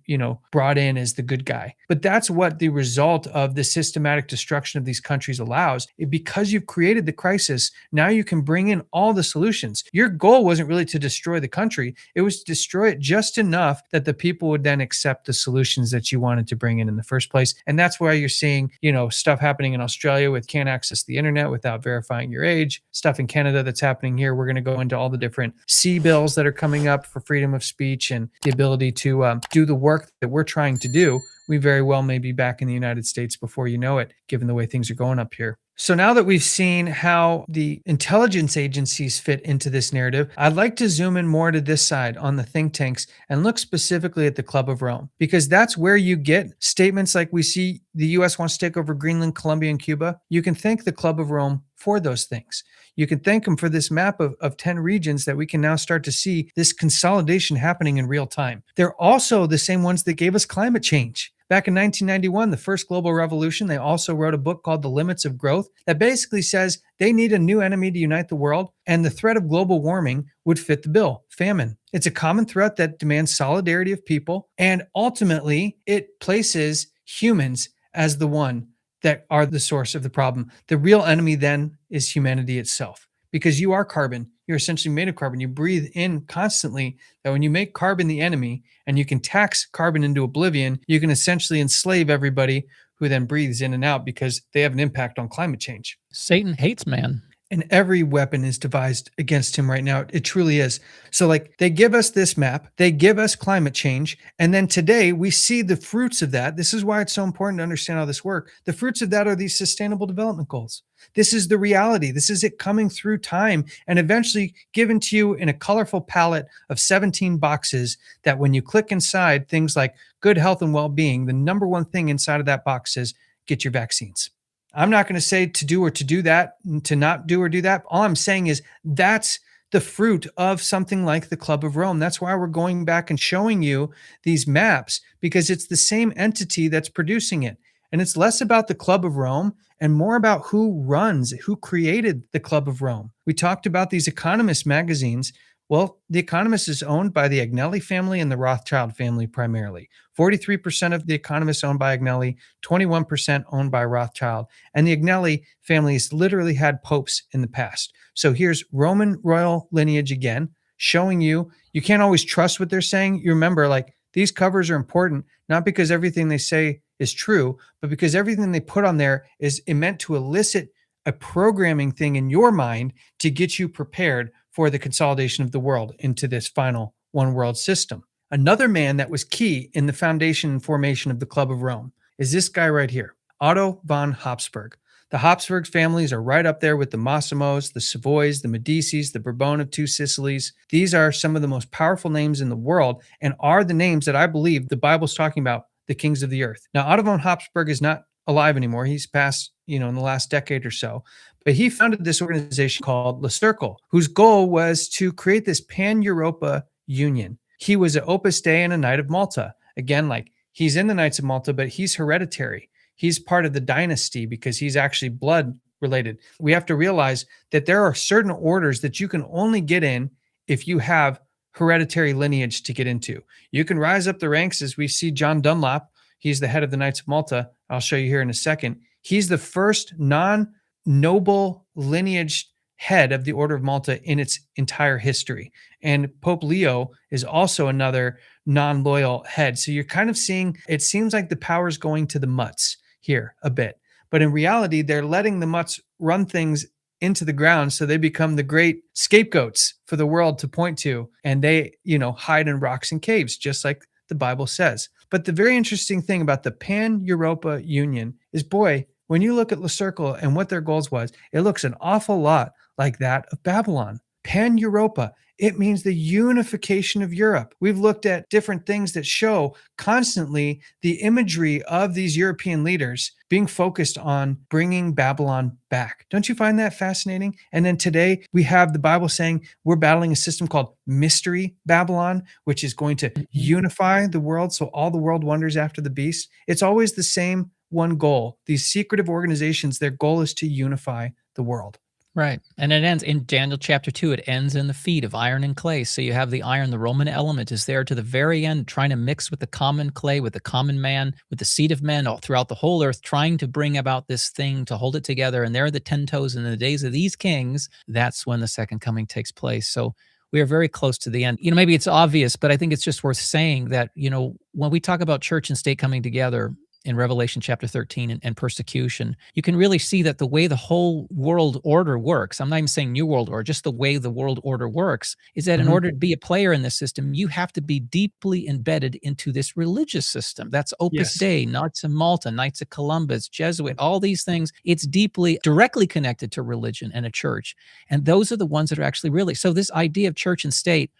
brought in as the good guy. But that's what the result of the systematic destruction of these countries allows. Because you've created the crisis, now you can bring in all the solutions. Your goal wasn't really to destroy the country. It was to destroy it just enough that the people would then accept the solutions that you wanted to bring in the first place. And that's why you're seeing, stuff happening in Australia with can't access the internet without verifying your age, stuff in Canada that's happening here. We're going to go into all the different C bills that are coming up for freedom of speech and the ability to do the work that we're trying to do. We very well may be back in the United States before you know it, given the way things are going up here. So now that we've seen how the intelligence agencies fit into this narrative, I'd like to zoom in more to this side on the think tanks and look specifically at the Club of Rome, because that's where you get statements like we see the U.S. wants to take over Greenland, Colombia, and Cuba. You can thank the Club of Rome for those things. You can thank them for this map of 10 regions that we can now start to see this consolidation happening in real time. They're also the same ones that gave us climate change. Back in 1991, the first global revolution, they also wrote a book called The Limits of Growth that basically says they need a new enemy to unite the world, and the threat of global warming would fit the bill: famine. It's a common threat that demands solidarity of people, and ultimately it places humans as the one that are the source of the problem. The real enemy then is humanity itself, because you are carbon. You're essentially made of carbon. You breathe in constantly. That when you make carbon the enemy and you can tax carbon into oblivion, you can essentially enslave everybody who then breathes in and out, because they have an impact on climate change. Satan hates man. And every weapon is devised against him right now. It truly is. So like, they give us this map, they give us climate change, and then today we see the fruits of that. This is why it's so important to understand how this works. The fruits of that are these sustainable development goals. This is the reality. This is it coming through time and eventually given to you in a colorful palette of 17 boxes that when you click inside things like good health and well-being, the number one thing inside of that box is get your vaccines. I'm not going to say to do or to do that, to not do or do that. All I'm saying is that's the fruit of something like the Club of Rome. That's why we're going back and showing you these maps, because it's the same entity that's producing it. And it's less about the Club of Rome and more about who created the Club of Rome. We talked about these Economist magazines. Well, The Economist is owned by the Agnelli family and the Rothschild family primarily. 43% of The Economist owned by Agnelli, 21% owned by Rothschild. And the Agnelli family has literally had popes in the past. So here's Roman royal lineage again, showing you can't always trust what they're saying. You remember, like, these covers are important, not because everything they say is true, but because everything they put on there is meant to elicit a programming thing in your mind to get you prepared for the consolidation of the world into this final one world system. Another man that was key in the foundation and formation of the Club of Rome is this guy right here, Otto von Habsburg, The Habsburg families are right up there with the Massimos, the Savoys, the Medicis, the Bourbon of Two Sicilies. These are some of the most powerful names in the world and are the names that I believe the Bible's talking about, the kings of the earth. Now, Otto von Habsburg is not alive anymore. He's passed, in the last decade or so. But he founded this organization called Le Cercle, whose goal was to create this pan-Europa union. He was an Opus Dei and a Knight of Malta. Again, like he's in the Knights of Malta, but he's hereditary. He's part of the dynasty because he's actually blood related. We have to realize that there are certain orders that you can only get in if you have hereditary lineage to get into. You can rise up the ranks, as we see John Dunlop. He's the head of the Knights of Malta. I'll show you here in a second. He's the first non-noble lineage head of the Order of Malta in its entire history. And Pope Leo is also another non-loyal head. So you're kind of seeing, it seems like the power is going to the mutts here a bit. But in reality, they're letting the mutts run things into the ground so they become the great scapegoats for the world to point to. And they, hide in rocks and caves, just like the Bible says. But the very interesting thing about the Pan-Europa Union is, boy, when you look at Le Cercle and what their goals was, it looks an awful lot like that of Babylon. Pan-Europa, it means the unification of Europe. We've looked at different things that show constantly the imagery of these European leaders being focused on bringing Babylon back. Don't you find that fascinating? And then today we have the Bible saying we're battling a system called Mystery Babylon, which is going to unify the world so all the world wonders after the beast. It's always the same one goal. These secretive organizations, their goal is to unify the world. Right. And it ends in Daniel chapter 2. It ends in the feet of iron and clay. So you have the iron, the Roman element is there to the very end, trying to mix with the common clay, with the common man, with the seed of men all throughout the whole earth, trying to bring about this thing to hold it together. And there are the 10 toes in the days of these kings. That's when the second coming takes place. So we are very close to the end. Maybe it's obvious, but I think it's just worth saying that, when we talk about church and state coming together, in Revelation chapter 13 and persecution, you can really see that the way the whole world order works, I'm not even saying new world order, just the way the world order works, is that in order to be a player in this system, you have to be deeply embedded into this religious system. That's Opus Dei, Knights of Malta, Knights of Columbus, Jesuit, all these things. It's deeply, directly connected to religion and a church. And those are the ones that are actually really, so this idea of church and state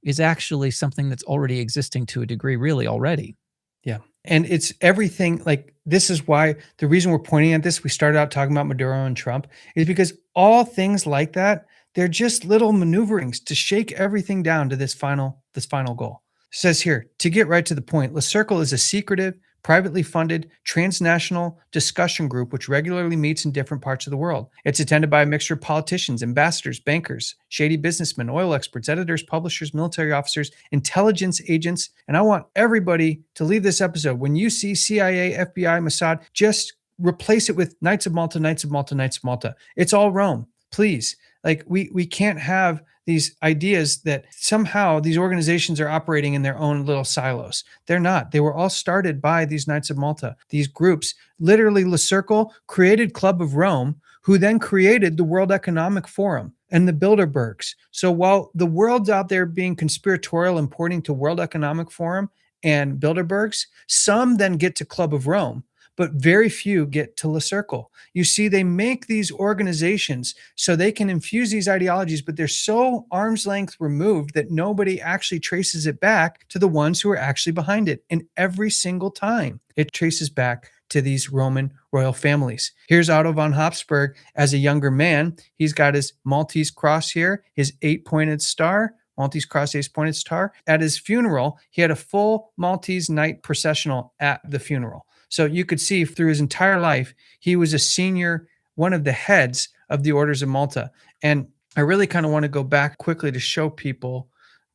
is actually something that's already existing to a degree, really already. Yeah. And it's everything. Like, this is why the reason we're pointing at this, we started out talking about Maduro and Trump, is because all things like that, they're just little maneuverings to shake everything down to this final goal. It says here, to get right to the point, Le Cercle is a secretive, privately funded, transnational discussion group which regularly meets in different parts of the world. It's attended by a mixture of politicians, ambassadors, bankers, shady businessmen, oil experts, editors, publishers, military officers, intelligence agents. And I want everybody to leave this episode, when you see CIA, FBI, Mossad, just replace it with Knights of Malta, Knights of Malta, Knights of Malta. It's all Rome. Please. Like, we can't have these ideas that somehow these organizations are operating in their own little silos. They're not. They were all started by these Knights of Malta, these groups. Literally, Le Cercle created Club of Rome, who then created the World Economic Forum and the Bilderbergs. So while the world's out there being conspiratorial and pointing to World Economic Forum and Bilderbergs, some then get to Club of Rome, but very few get to Le Cercle. You see, they make these organizations so they can infuse these ideologies, but they're so arm's length removed that nobody actually traces it back to the ones who are actually behind it. And every single time it traces back to these Roman royal families. Here's Otto von Habsburg as a younger man. He's got his Maltese cross here, his 8-pointed star, Maltese cross, 8-pointed star. At his funeral, he had a full Maltese knight processional at the funeral. So you could see through his entire life, he was a senior, one of the heads of the Orders of Malta. And I really kind of want to go back quickly to show people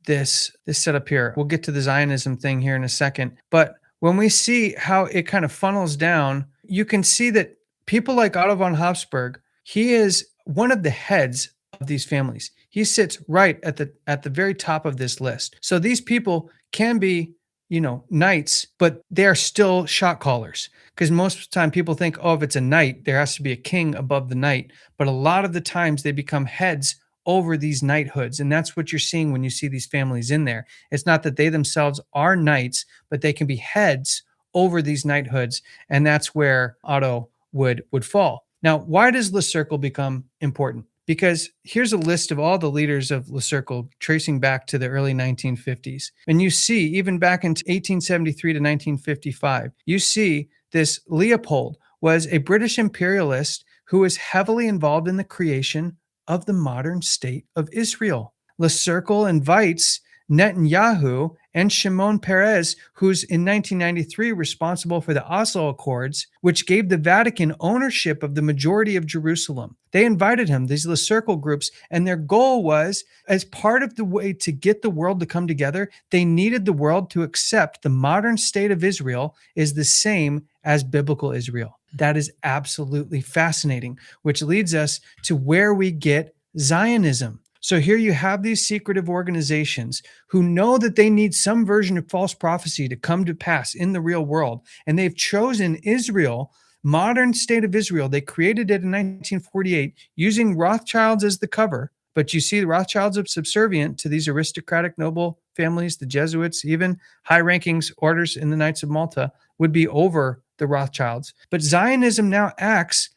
this setup here. We'll get to the Zionism thing here in a second. But when we see how it kind of funnels down, you can see that people like Otto von Habsburg, he is one of the heads of these families. He sits right at the very top of this list. So these people can be knights, but they are still shot callers, because most of the time people think, if it's a knight, there has to be a king above the knight. But a lot of the times they become heads over these knighthoods. And that's what you're seeing when you see these families in there. It's not that they themselves are knights, but they can be heads over these knighthoods. And that's where Otto would fall. Now, why does Le Cercle become important? Because here's a list of all the leaders of Le Cercle tracing back to the early 1950s. And you see, even back in 1873 to 1955, you see this Leopold was a British imperialist who was heavily involved in the creation of the modern state of Israel. Le Cercle invites Netanyahu and Shimon Peres, who's in 1993 responsible for the Oslo Accords, which gave the Vatican ownership of the majority of Jerusalem. They invited him, these Le Cercle groups, and their goal was, as part of the way to get the world to come together, they needed the world to accept the modern state of Israel is the same as biblical Israel. That is absolutely fascinating, which leads us to where we get Zionism. So here you have these secretive organizations who know that they need some version of false prophecy to come to pass in the real world. And they've chosen Israel, modern state of Israel. They created it in 1948 using Rothschilds as the cover. But you see the Rothschilds are subservient to these aristocratic noble families, the Jesuits, even high rankings orders in the Knights of Malta would be over the Rothschilds. But Zionism now acts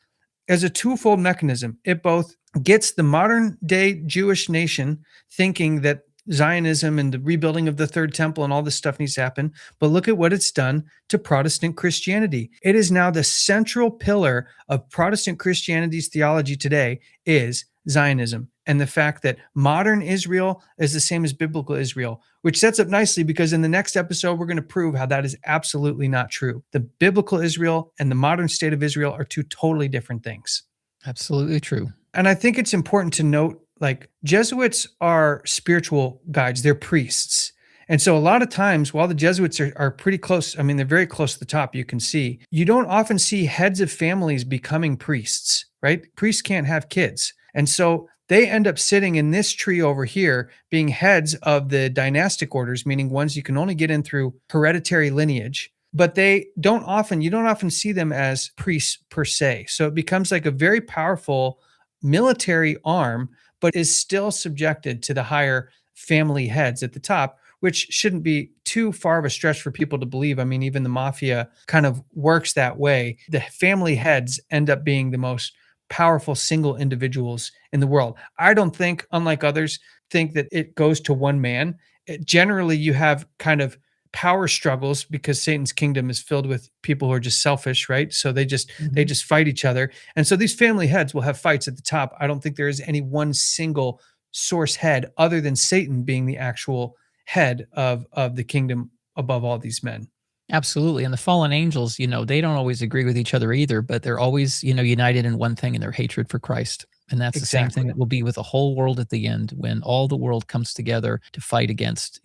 as a twofold mechanism. It both gets the modern day Jewish nation thinking that Zionism and the rebuilding of the third temple and all this stuff needs to happen. But look at what it's done to Protestant Christianity. It is now the central pillar of Protestant Christianity's theology today is Zionism, and the fact that modern Israel is the same as biblical Israel, which sets up nicely because in the next episode, we're going to prove how that is absolutely not true. The biblical Israel and the modern state of Israel are two totally different things. Absolutely true. And I think it's important to note, like, Jesuits are spiritual guides, they're priests. And so a lot of times, while the Jesuits are pretty close, I mean, they're very close to the top, you can see, you don't often see heads of families becoming priests, right? Priests can't have kids. And so they end up sitting in this tree over here, being heads of the dynastic orders, meaning ones you can only get in through hereditary lineage. But you don't often see them as priests per se. So it becomes like a very powerful military arm, but is still subjected to the higher family heads at the top, which shouldn't be too far of a stretch for people to believe. I mean, even the mafia kind of works that way. The family heads end up being the most powerful single individuals in the world. I don't think, unlike others, think that it goes to one man. Generally, you have kind of power struggles because Satan's kingdom is filled with people who are just selfish, right? So they just fight each other. And so these family heads will have fights at the top. I don't think there is any one single source head other than Satan being the actual head of the kingdom above all these men. Absolutely. And the fallen angels, they don't always agree with each other either, but they're always, united in one thing, in their hatred for Christ. And that's the same thing that will be with the whole world at the end, when all the world comes together to fight against,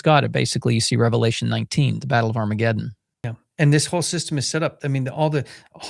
God. And basically, you see Revelation 19, the Battle of Armageddon. Yeah. And this whole system is set up. I mean, all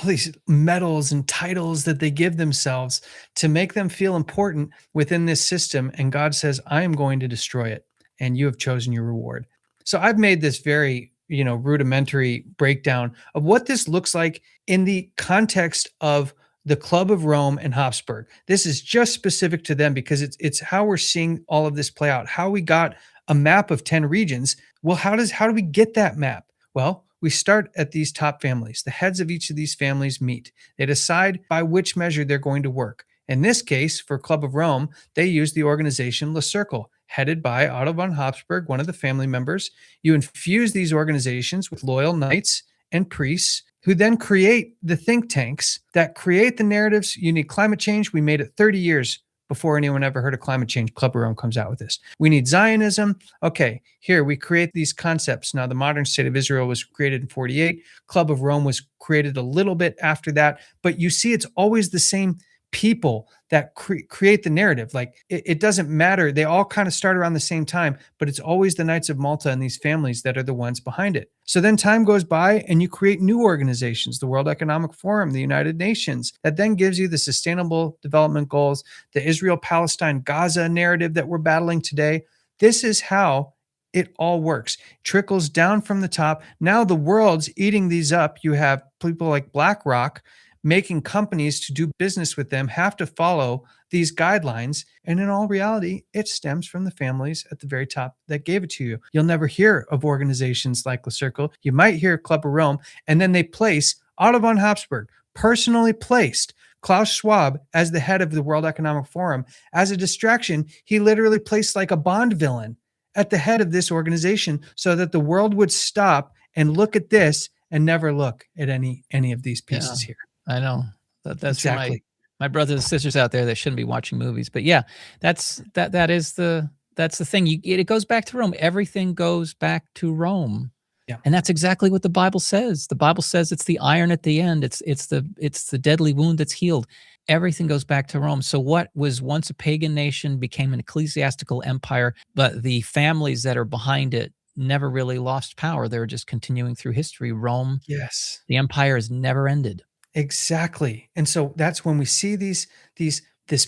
these medals and titles that they give themselves to make them feel important within this system. And God says, I am going to destroy it, and you have chosen your reward. So I've made this very rudimentary breakdown of what this looks like in the context of the Club of Rome and Habsburg. This is just specific to them because it's how we're seeing all of this play out, how we got a map of 10 regions. Well, how do we get that map? Well, we start at these top families. The heads of each of these families meet. They decide by which measure they're going to work. In this case, for Club of Rome, they use the organization Le Cercle, headed by Otto von Habsburg, one of the family members. You infuse these organizations with loyal knights and priests who then create the think tanks that create the narratives. You need climate change. We made it 30 years before anyone ever heard of climate change. Club of Rome comes out with this. We need Zionism. Okay, here we create these concepts. Now, the modern state of Israel was created in 48. Club of Rome was created a little bit after that. But you see, it's always the same people that create the narrative. Like it doesn't matter. They all kind of start around the same time, but it's always the Knights of Malta and these families that are the ones behind it. So then time goes by and you create new organizations, the World Economic Forum, the United Nations, that then gives you the Sustainable Development Goals, the Israel, Palestine, Gaza narrative that we're battling today. This is how it all works. Trickles down from the top. Now the world's eating these up. You have people like BlackRock making companies to do business with them have to follow these guidelines. And in all reality, it stems from the families at the very top that gave it to you. You'll never hear of organizations like Le Cercle. You might hear Club of Rome, and then they place Otto von Habsburg, personally placed Klaus Schwab as the head of the World Economic Forum. As a distraction, he literally placed like a Bond villain at the head of this organization so that the world would stop and look at this and never look at any of these pieces here. I know. That's Exactly. for my brothers and sisters out there that shouldn't be watching movies. But yeah, that's the thing. It goes back to Rome. Everything goes back to Rome. Yeah. And that's exactly what the Bible says. The Bible says it's the iron at the end. It's the deadly wound that's healed. Everything goes back to Rome. So what was once a pagan nation became an ecclesiastical empire, but the families that are behind it never really lost power. They were just continuing through history. Rome, Yes. the empire has never ended. Exactly. And so that's when we see this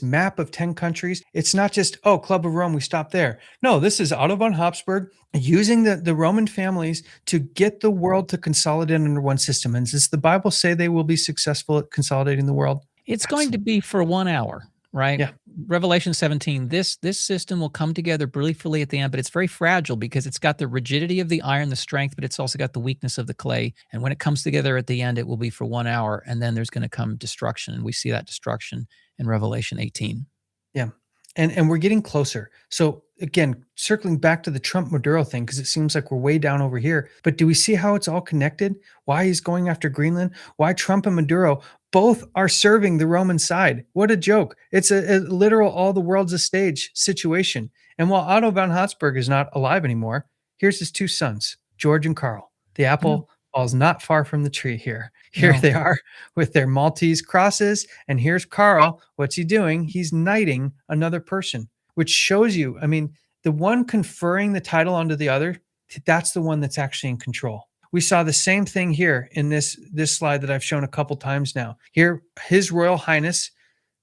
map of 10 countries. It's not just, oh, Club of Rome, we stop there. No, this is Otto von Habsburg using the Roman families to get the world to consolidate under one system. And does the Bible say they will be successful at consolidating the world? It's going to be for 1 hour, right? Yeah. Revelation 17, this system will come together briefly at the end, but it's very fragile because it's got the rigidity of the iron, the strength, but it's also got the weakness of the clay. And when it comes together at the end, it will be for 1 hour, and then there's going to come destruction. And we see that destruction in Revelation 18. Yeah. And we're getting closer. So again, circling back to the Trump Maduro thing, because it seems like we're way down over here. But do we see how it's all connected? Why he's going after Greenland? Why Trump and Maduro both are serving the Roman side? What a joke. It's a literal all the world's a stage situation. And while Otto von Habsburg is not alive anymore, here's his two sons, George and Carl. The apple falls not far from the tree here. Here they are with their Maltese crosses. And here's Carl. What's he doing? He's knighting another person, which shows you, I mean, the one conferring the title onto the other, that's the one that's actually in control. We saw the same thing here in this slide that I've shown a couple times now. Here, His Royal Highness,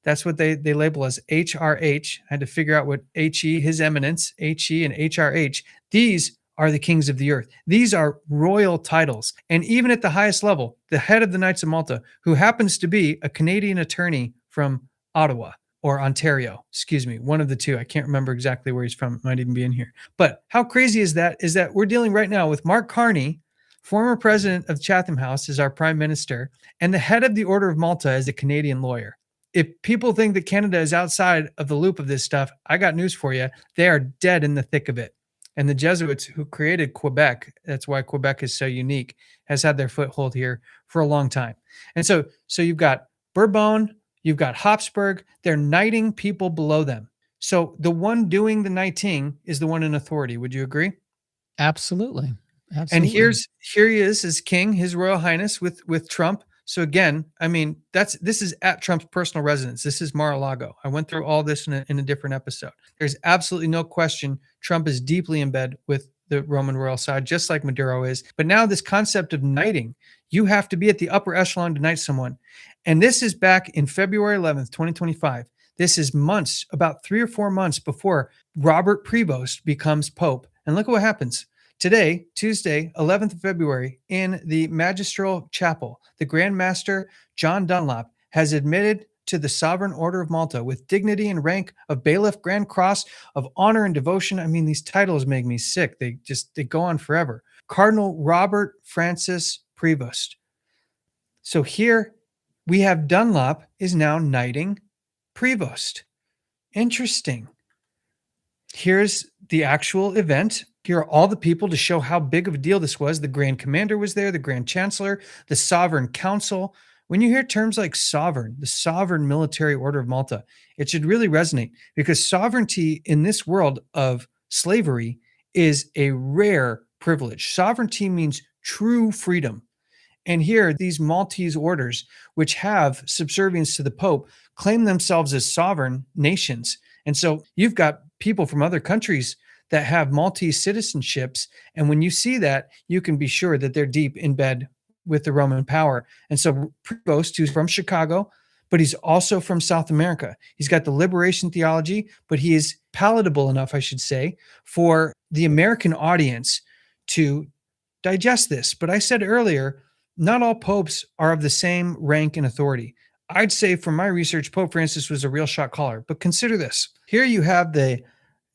that's what they label as HRH. I had to figure out what HE, His Eminence, HE and HRH. These are the kings of the earth. These are royal titles. And even at the highest level, the head of the Knights of Malta, who happens to be a Canadian attorney from Ottawa or Ontario, excuse me, one of the two. I can't remember exactly where he's from. It might even be in here. But how crazy is that we're dealing right now with Mark Carney, former president of Chatham House, as our prime minister, and the head of the Order of Malta as a Canadian lawyer. If people think that Canada is outside of the loop of this stuff, I got news for you. They are dead in the thick of it. And the Jesuits who created Quebec, that's why Quebec is so unique, has had their foothold here for a long time. And so you've got Bourbon, you've got Habsburg, they're knighting people below them. So the one doing the knighting is the one in authority. Would you agree? Absolutely. And here he is as king, His Royal Highness with Trump. So again, I mean, this is at Trump's personal residence. This is Mar-a-Lago. I went through all this in a different episode. There's absolutely no question Trump is deeply in bed with the Roman royal side, just like Maduro is. But now this concept of knighting, you have to be at the upper echelon to knight someone. And this is back in February 11th, 2025. This is months, about 3 or 4 months before Robert Prevost becomes Pope. And look at what happens. Today, Tuesday, 11th of February, in the Magistral Chapel, the Grand Master, John Dunlop, has admitted to the Sovereign Order of Malta with dignity and rank of Bailiff, Grand Cross of Honor and Devotion. I mean, these titles make me sick. They go on forever. Cardinal Robert Francis Prevost. So here we have Dunlop is now knighting Prevost. Interesting. Here's the actual event. Here are all the people to show how big of a deal this was. The Grand Commander was there, the Grand Chancellor, the Sovereign Council. When you hear terms like sovereign, the Sovereign Military Order of Malta, it should really resonate because sovereignty in this world of slavery is a rare privilege. Sovereignty means true freedom. And here, these Maltese orders, which have subservience to the Pope, claim themselves as sovereign nations. And so you've got people from other countries that have Maltese citizenships. And when you see that, you can be sure that they're deep in bed with the Roman power. And so Prevost, who's from Chicago, but he's also from South America. He's got the liberation theology, but he is palatable enough, I should say, for the American audience to digest this. But I said earlier, not all popes are of the same rank and authority. I'd say from my research, Pope Francis was a real shot caller. But consider this. Here you have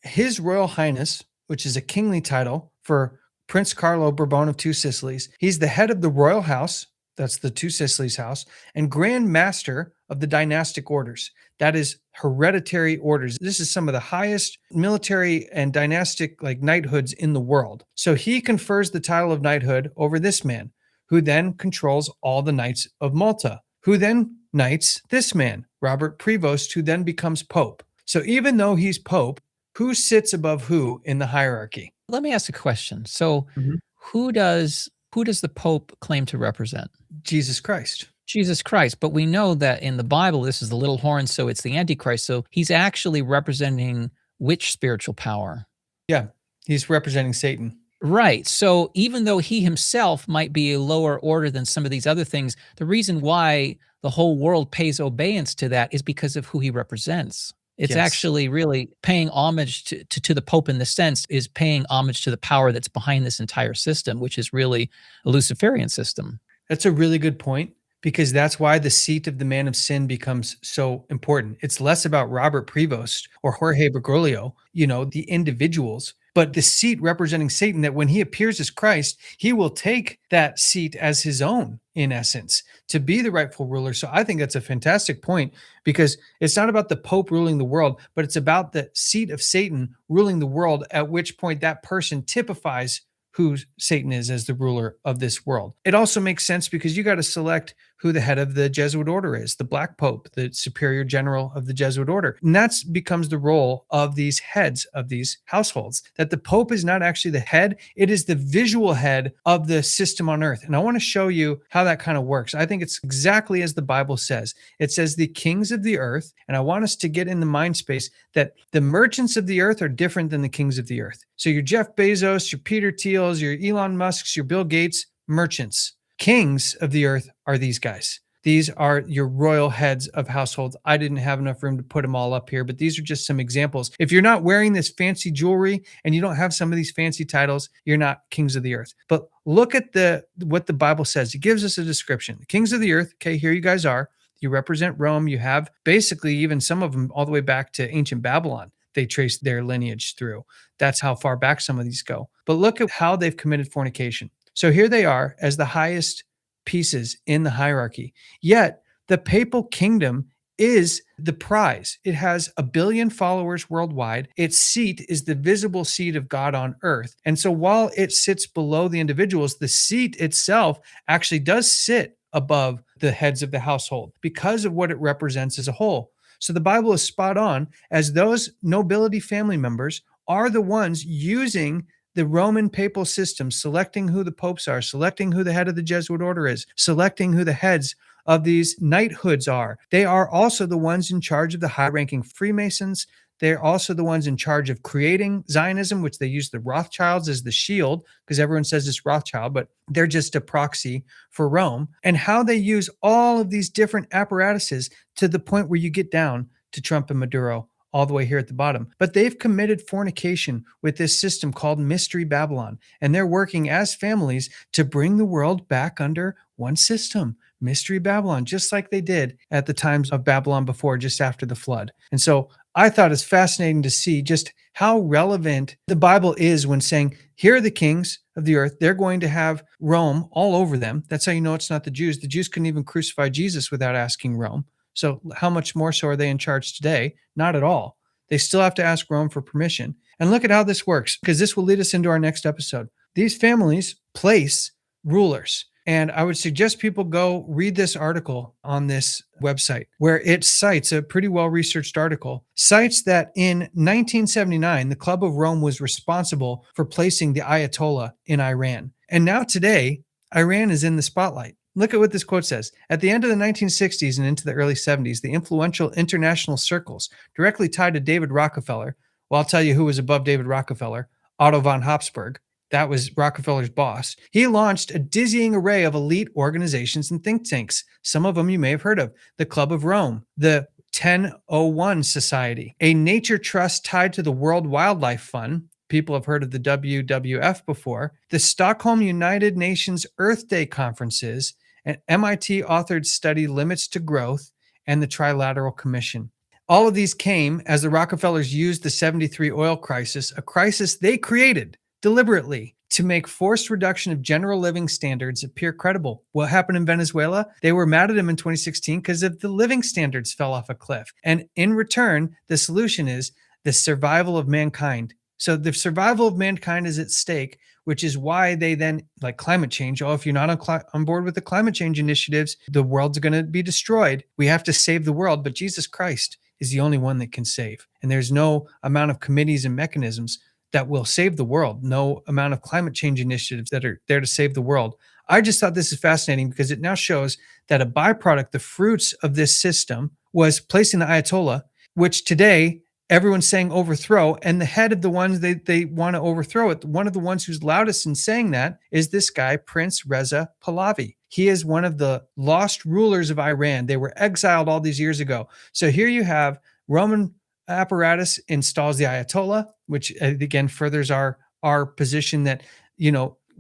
His Royal Highness, which is a kingly title for Prince Carlo Bourbon of Two Sicilies. He's the head of the royal house, that's the Two Sicilies House, and Grand Master of the Dynastic Orders. That is hereditary orders. This is some of the highest military and dynastic like knighthoods in the world. So he confers the title of knighthood over this man, who then controls all the knights of Malta, who then knights this man, Robert Prevost, who then becomes Pope. So even though he's Pope, who sits above who in the hierarchy? Let me ask a question. So Mhm. who does the Pope claim to represent? Jesus Christ. Jesus Christ. But we know that in the Bible, this is the little horn, so it's the Antichrist. So he's actually representing which spiritual power? Yeah, he's representing Satan. Right. So even though he himself might be a lower order than some of these other things, the reason why the whole world pays obedience to that is because of who he represents. It's Yes. actually really paying homage to the Pope in the sense is paying homage to the power that's behind this entire system, which is really a Luciferian system. That's a really good point, because that's why the seat of the man of sin becomes so important. It's less about Robert Prevost or Jorge Bergoglio, the individuals, but the seat representing Satan, that when he appears as Christ, he will take that seat as his own, in essence, to be the rightful ruler. So I think that's a fantastic point, because it's not about the Pope ruling the world, but it's about the seat of Satan ruling the world, at which point that person typifies who Satan is as the ruler of this world. It also makes sense because you got to select who the head of the Jesuit order is, the Black Pope, the superior general of the Jesuit order. And that becomes the role of these heads of these households, that the Pope is not actually the head, it is the visual head of the system on earth. And I want to show you how that kind of works. I think it's exactly as the Bible says. It says the kings of the earth, and I want us to get in the mind space that the merchants of the earth are different than the kings of the earth. So your Jeff Bezos, your Peter Thiels, your Elon Musks, your Bill Gates, merchants. Kings of the earth are these guys. These are your royal heads of households. I didn't have enough room to put them all up here, but these are just some examples. If you're not wearing this fancy jewelry and you don't have some of these fancy titles, you're not kings of the earth. But look at what the Bible says. It gives us a description. The kings of the earth, okay, here you guys are. You represent Rome. You have basically even some of them all the way back to ancient Babylon. They trace their lineage through. That's how far back some of these go. But look at how they've committed fornication. So here they are as the highest pieces in the hierarchy. Yet the papal kingdom is the prize. It has 1 billion followers worldwide. Its seat is the visible seat of God on earth. And so while it sits below the individuals, the seat itself actually does sit above the heads of the household because of what it represents as a whole. So the Bible is spot on, as those nobility family members are the ones using the Roman papal system, selecting who the popes are, selecting who the head of the Jesuit order is, selecting who the heads of these knighthoods are. They are also the ones in charge of the high-ranking Freemasons. They're also the ones in charge of creating Zionism, which they use the Rothschilds as the shield, because everyone says it's Rothschild, but they're just a proxy for Rome, and how they use all of these different apparatuses to the point where you get down to Trump and Maduro all the way here at the bottom. But they've committed fornication with this system called Mystery Babylon, and they're working as families to bring the world back under one system, Mystery Babylon, just like they did at the times of Babylon before, just after the flood. And so I thought it's fascinating to see just how relevant the Bible is when saying, here are the kings of the earth. They're going to have Rome all over them. That's how you know it's not the Jews. The Jews couldn't even crucify Jesus without asking Rome. So how much more so are they in charge today? Not at all. They still have to ask Rome for permission. And look at how this works, because this will lead us into our next episode. These families place rulers. And I would suggest people go read this article on this website, where it cites a pretty well-researched article, cites that in 1979, the Club of Rome was responsible for placing the Ayatollah in Iran. And now today, Iran is in the spotlight. Look at what this quote says. At the end of the 1960s and into the early 70s, the influential international circles directly tied to David Rockefeller, well, I'll tell you who was above David Rockefeller, Otto von Habsburg. That was Rockefeller's boss. He launched a dizzying array of elite organizations and think tanks. Some of them you may have heard of. The Club of Rome, the 1001 Society, a nature trust tied to the World Wildlife Fund. People have heard of the WWF before. The Stockholm United Nations Earth Day conferences, an MIT-authored study Limits to Growth, and the Trilateral Commission. All of these came as the Rockefellers used the 73 oil crisis, a crisis they created deliberately to make forced reduction of general living standards appear credible. What happened in Venezuela? They were mad at him in 2016 because of the living standards fell off a cliff. And in return, the solution is the survival of mankind. So the survival of mankind is at stake, which is why they then, like climate change, if you're not on board with the climate change initiatives, the world's going to be destroyed. We have to save the world, but Jesus Christ is the only one that can save. And there's no amount of committees and mechanisms that will save the world, no amount of climate change initiatives that are there to save the world. I just thought this is fascinating because it now shows that a byproduct, the fruits of this system, was placing the Ayatollah, which today everyone's saying overthrow, and the head of the ones they want to overthrow it, one of the ones who's loudest in saying that is this guy, Prince Reza Pahlavi. He is one of the lost rulers of Iran. They were exiled all these years ago. So here you have Roman apparatus installs the Ayatollah, which again furthers our position that,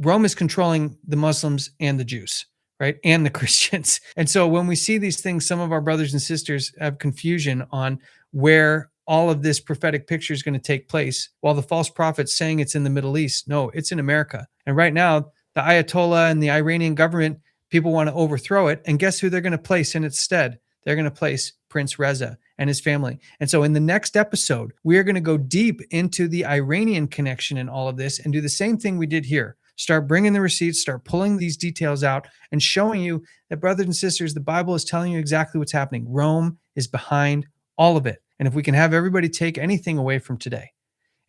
Rome is controlling the Muslims and the Jews, right? And the Christians. And so when we see these things, some of our brothers and sisters have confusion on where all of this prophetic picture is going to take place, while the false prophet's saying it's in the Middle East. No, it's in America. And right now, the Ayatollah and the Iranian government, people want to overthrow it. And guess who they're going to place in its stead? They're going to place Prince Reza and his family. And so in the next episode, we are going to go deep into the Iranian connection in all of this and do the same thing we did here. Start bringing the receipts, start pulling these details out and showing you that, brothers and sisters, the Bible is telling you exactly what's happening. Rome is behind all of it. And if we can have everybody take anything away from today,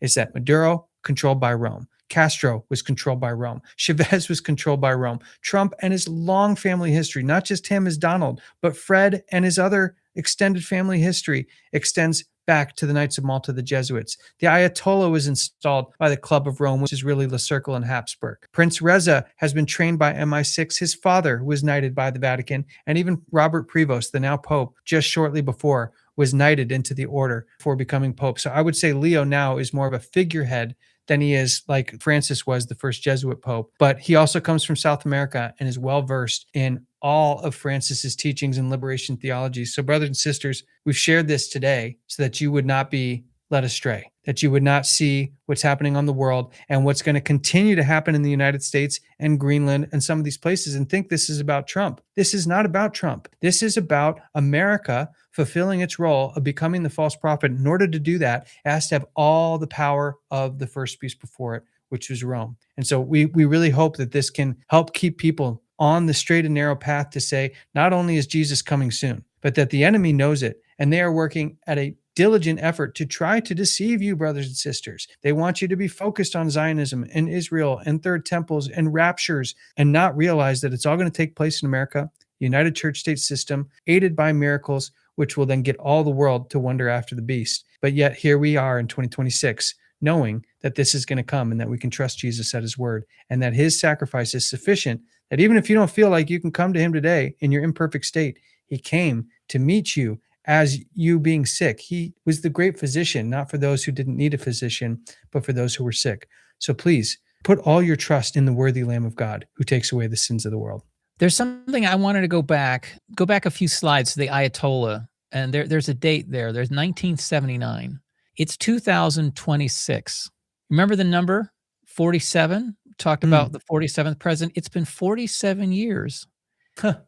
it's that Maduro controlled by Rome. Castro was controlled by Rome. Chavez was controlled by Rome. Trump and his long family history, not just him as Donald, but Fred and his other extended family history extends back to the Knights of Malta, the Jesuits. The Ayatollah was installed by the Club of Rome, which is really Le Cercle and Habsburg. Prince Reza has been trained by MI6. His father was knighted by the Vatican. And even Robert Prevost, the now Pope, just shortly before, was knighted into the order before becoming Pope. So I would say Leo now is more of a figurehead than he is like Francis was, the first Jesuit Pope. But he also comes from South America and is well-versed in all of Francis's teachings and liberation theology. So brothers and sisters, we've shared this today so that you would not be led astray, that you would not see what's happening on the world and what's going to continue to happen in the United States and Greenland and some of these places and think this is about Trump. This is not about Trump. This is about America fulfilling its role of becoming the false prophet. In order to do that, it has to have all the power of the first beast before it, which was Rome. And so we really hope that this can help keep people on the straight and narrow path to say, not only is Jesus coming soon, but that the enemy knows it. And they are working at a diligent effort to try to deceive you, brothers and sisters. They want you to be focused on Zionism and Israel and third temples and raptures and not realize that it's all going to take place in America, United Church State system, aided by miracles, which will then get all the world to wonder after the beast. But yet here we are in 2026, knowing that this is going to come and that we can trust Jesus at his word and that his sacrifice is sufficient, that even if you don't feel like you can come to him today in your imperfect state, he came to meet you as you being sick. He was the great physician, not for those who didn't need a physician, but for those who were sick. So please put all your trust in the worthy Lamb of God who takes away the sins of the world. There's something I wanted to go back a few slides to the Ayatollah, and there's a date there. There's 1979. It's 2026. Remember the number 47? Talked about the 47th president. It's been 47 years.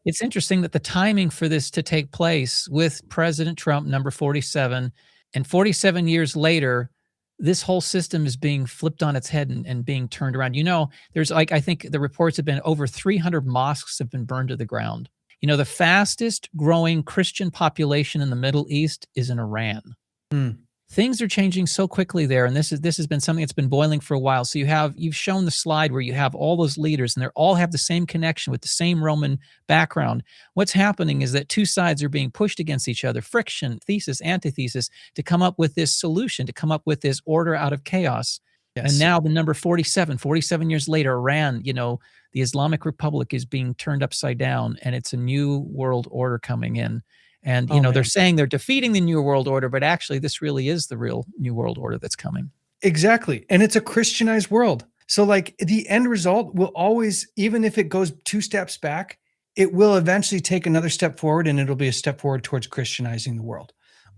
It's interesting that the timing for this to take place with President Trump, number 47, and 47 years later, this whole system is being flipped on its head and being turned around. There's I think the reports have been over 300 mosques have been burned to the ground. The fastest growing Christian population in the Middle East is in Iran. Things are changing so quickly there, and this has been something that's been boiling for a while. So you've shown the slide where you have all those leaders, and they all have the same connection with the same Roman background. What's happening is that two sides are being pushed against each other, friction, thesis, antithesis, to come up with this solution, to come up with this order out of chaos. Yes. And now the number 47 years later, Iran, the Islamic Republic is being turned upside down, and it's a new world order coming in. And, they're saying they're defeating the New World Order, but actually this really is the real New World Order that's coming. Exactly. And it's a Christianized world. So the end result will always, even if it goes 2 steps back, it will eventually take another step forward, and it'll be a step forward towards Christianizing the world.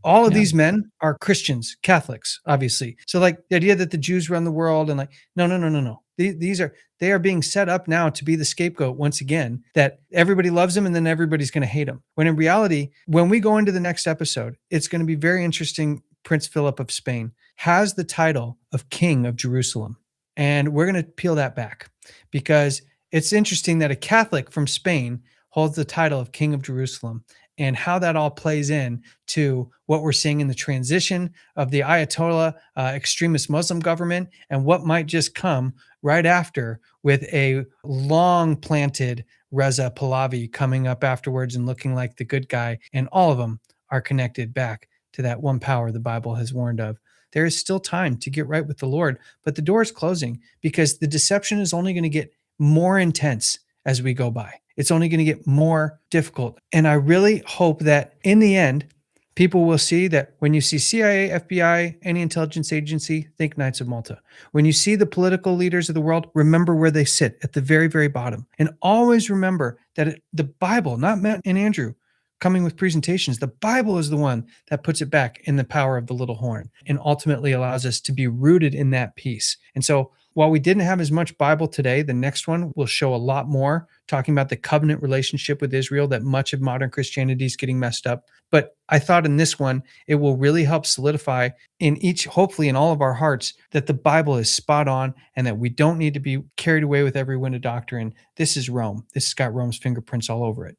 All of Yeah. these men are Christians, Catholics, obviously. So like the idea that the Jews run the world and like, no, no, no, no, no. They are being set up now to be the scapegoat once again, that everybody loves them and then everybody's going to hate them. When in reality, when we go into the next episode, it's going to be very interesting. Prince Philip of Spain has the title of King of Jerusalem. And we're going to peel that back because it's interesting that a Catholic from Spain holds the title of King of Jerusalem, and how that all plays in to what we're seeing in the transition of the Ayatollah extremist Muslim government and what might just come right after with a long planted Reza Pahlavi coming up afterwards and looking like the good guy. And all of them are connected back to that one power the Bible has warned of. There is still time to get right with the Lord, but the door is closing because the deception is only going to get more intense as we go by. It's only going to get more difficult. And I really hope that in the end, people will see that when you see CIA, FBI, any intelligence agency, think Knights of Malta. When you see the political leaders of the world, remember where they sit at the very, very bottom. And always remember that the Bible, not Matt and Andrew coming with presentations, the Bible is the one that puts it back in the power of the little horn and ultimately allows us to be rooted in that peace. And so while we didn't have as much Bible today, the next one will show a lot more, talking about the covenant relationship with Israel that much of modern Christianity is getting messed up. But I thought in this one, it will really help solidify in each, hopefully in all of our hearts, that the Bible is spot on and that we don't need to be carried away with every wind of doctrine. This is Rome. This has got Rome's fingerprints all over it.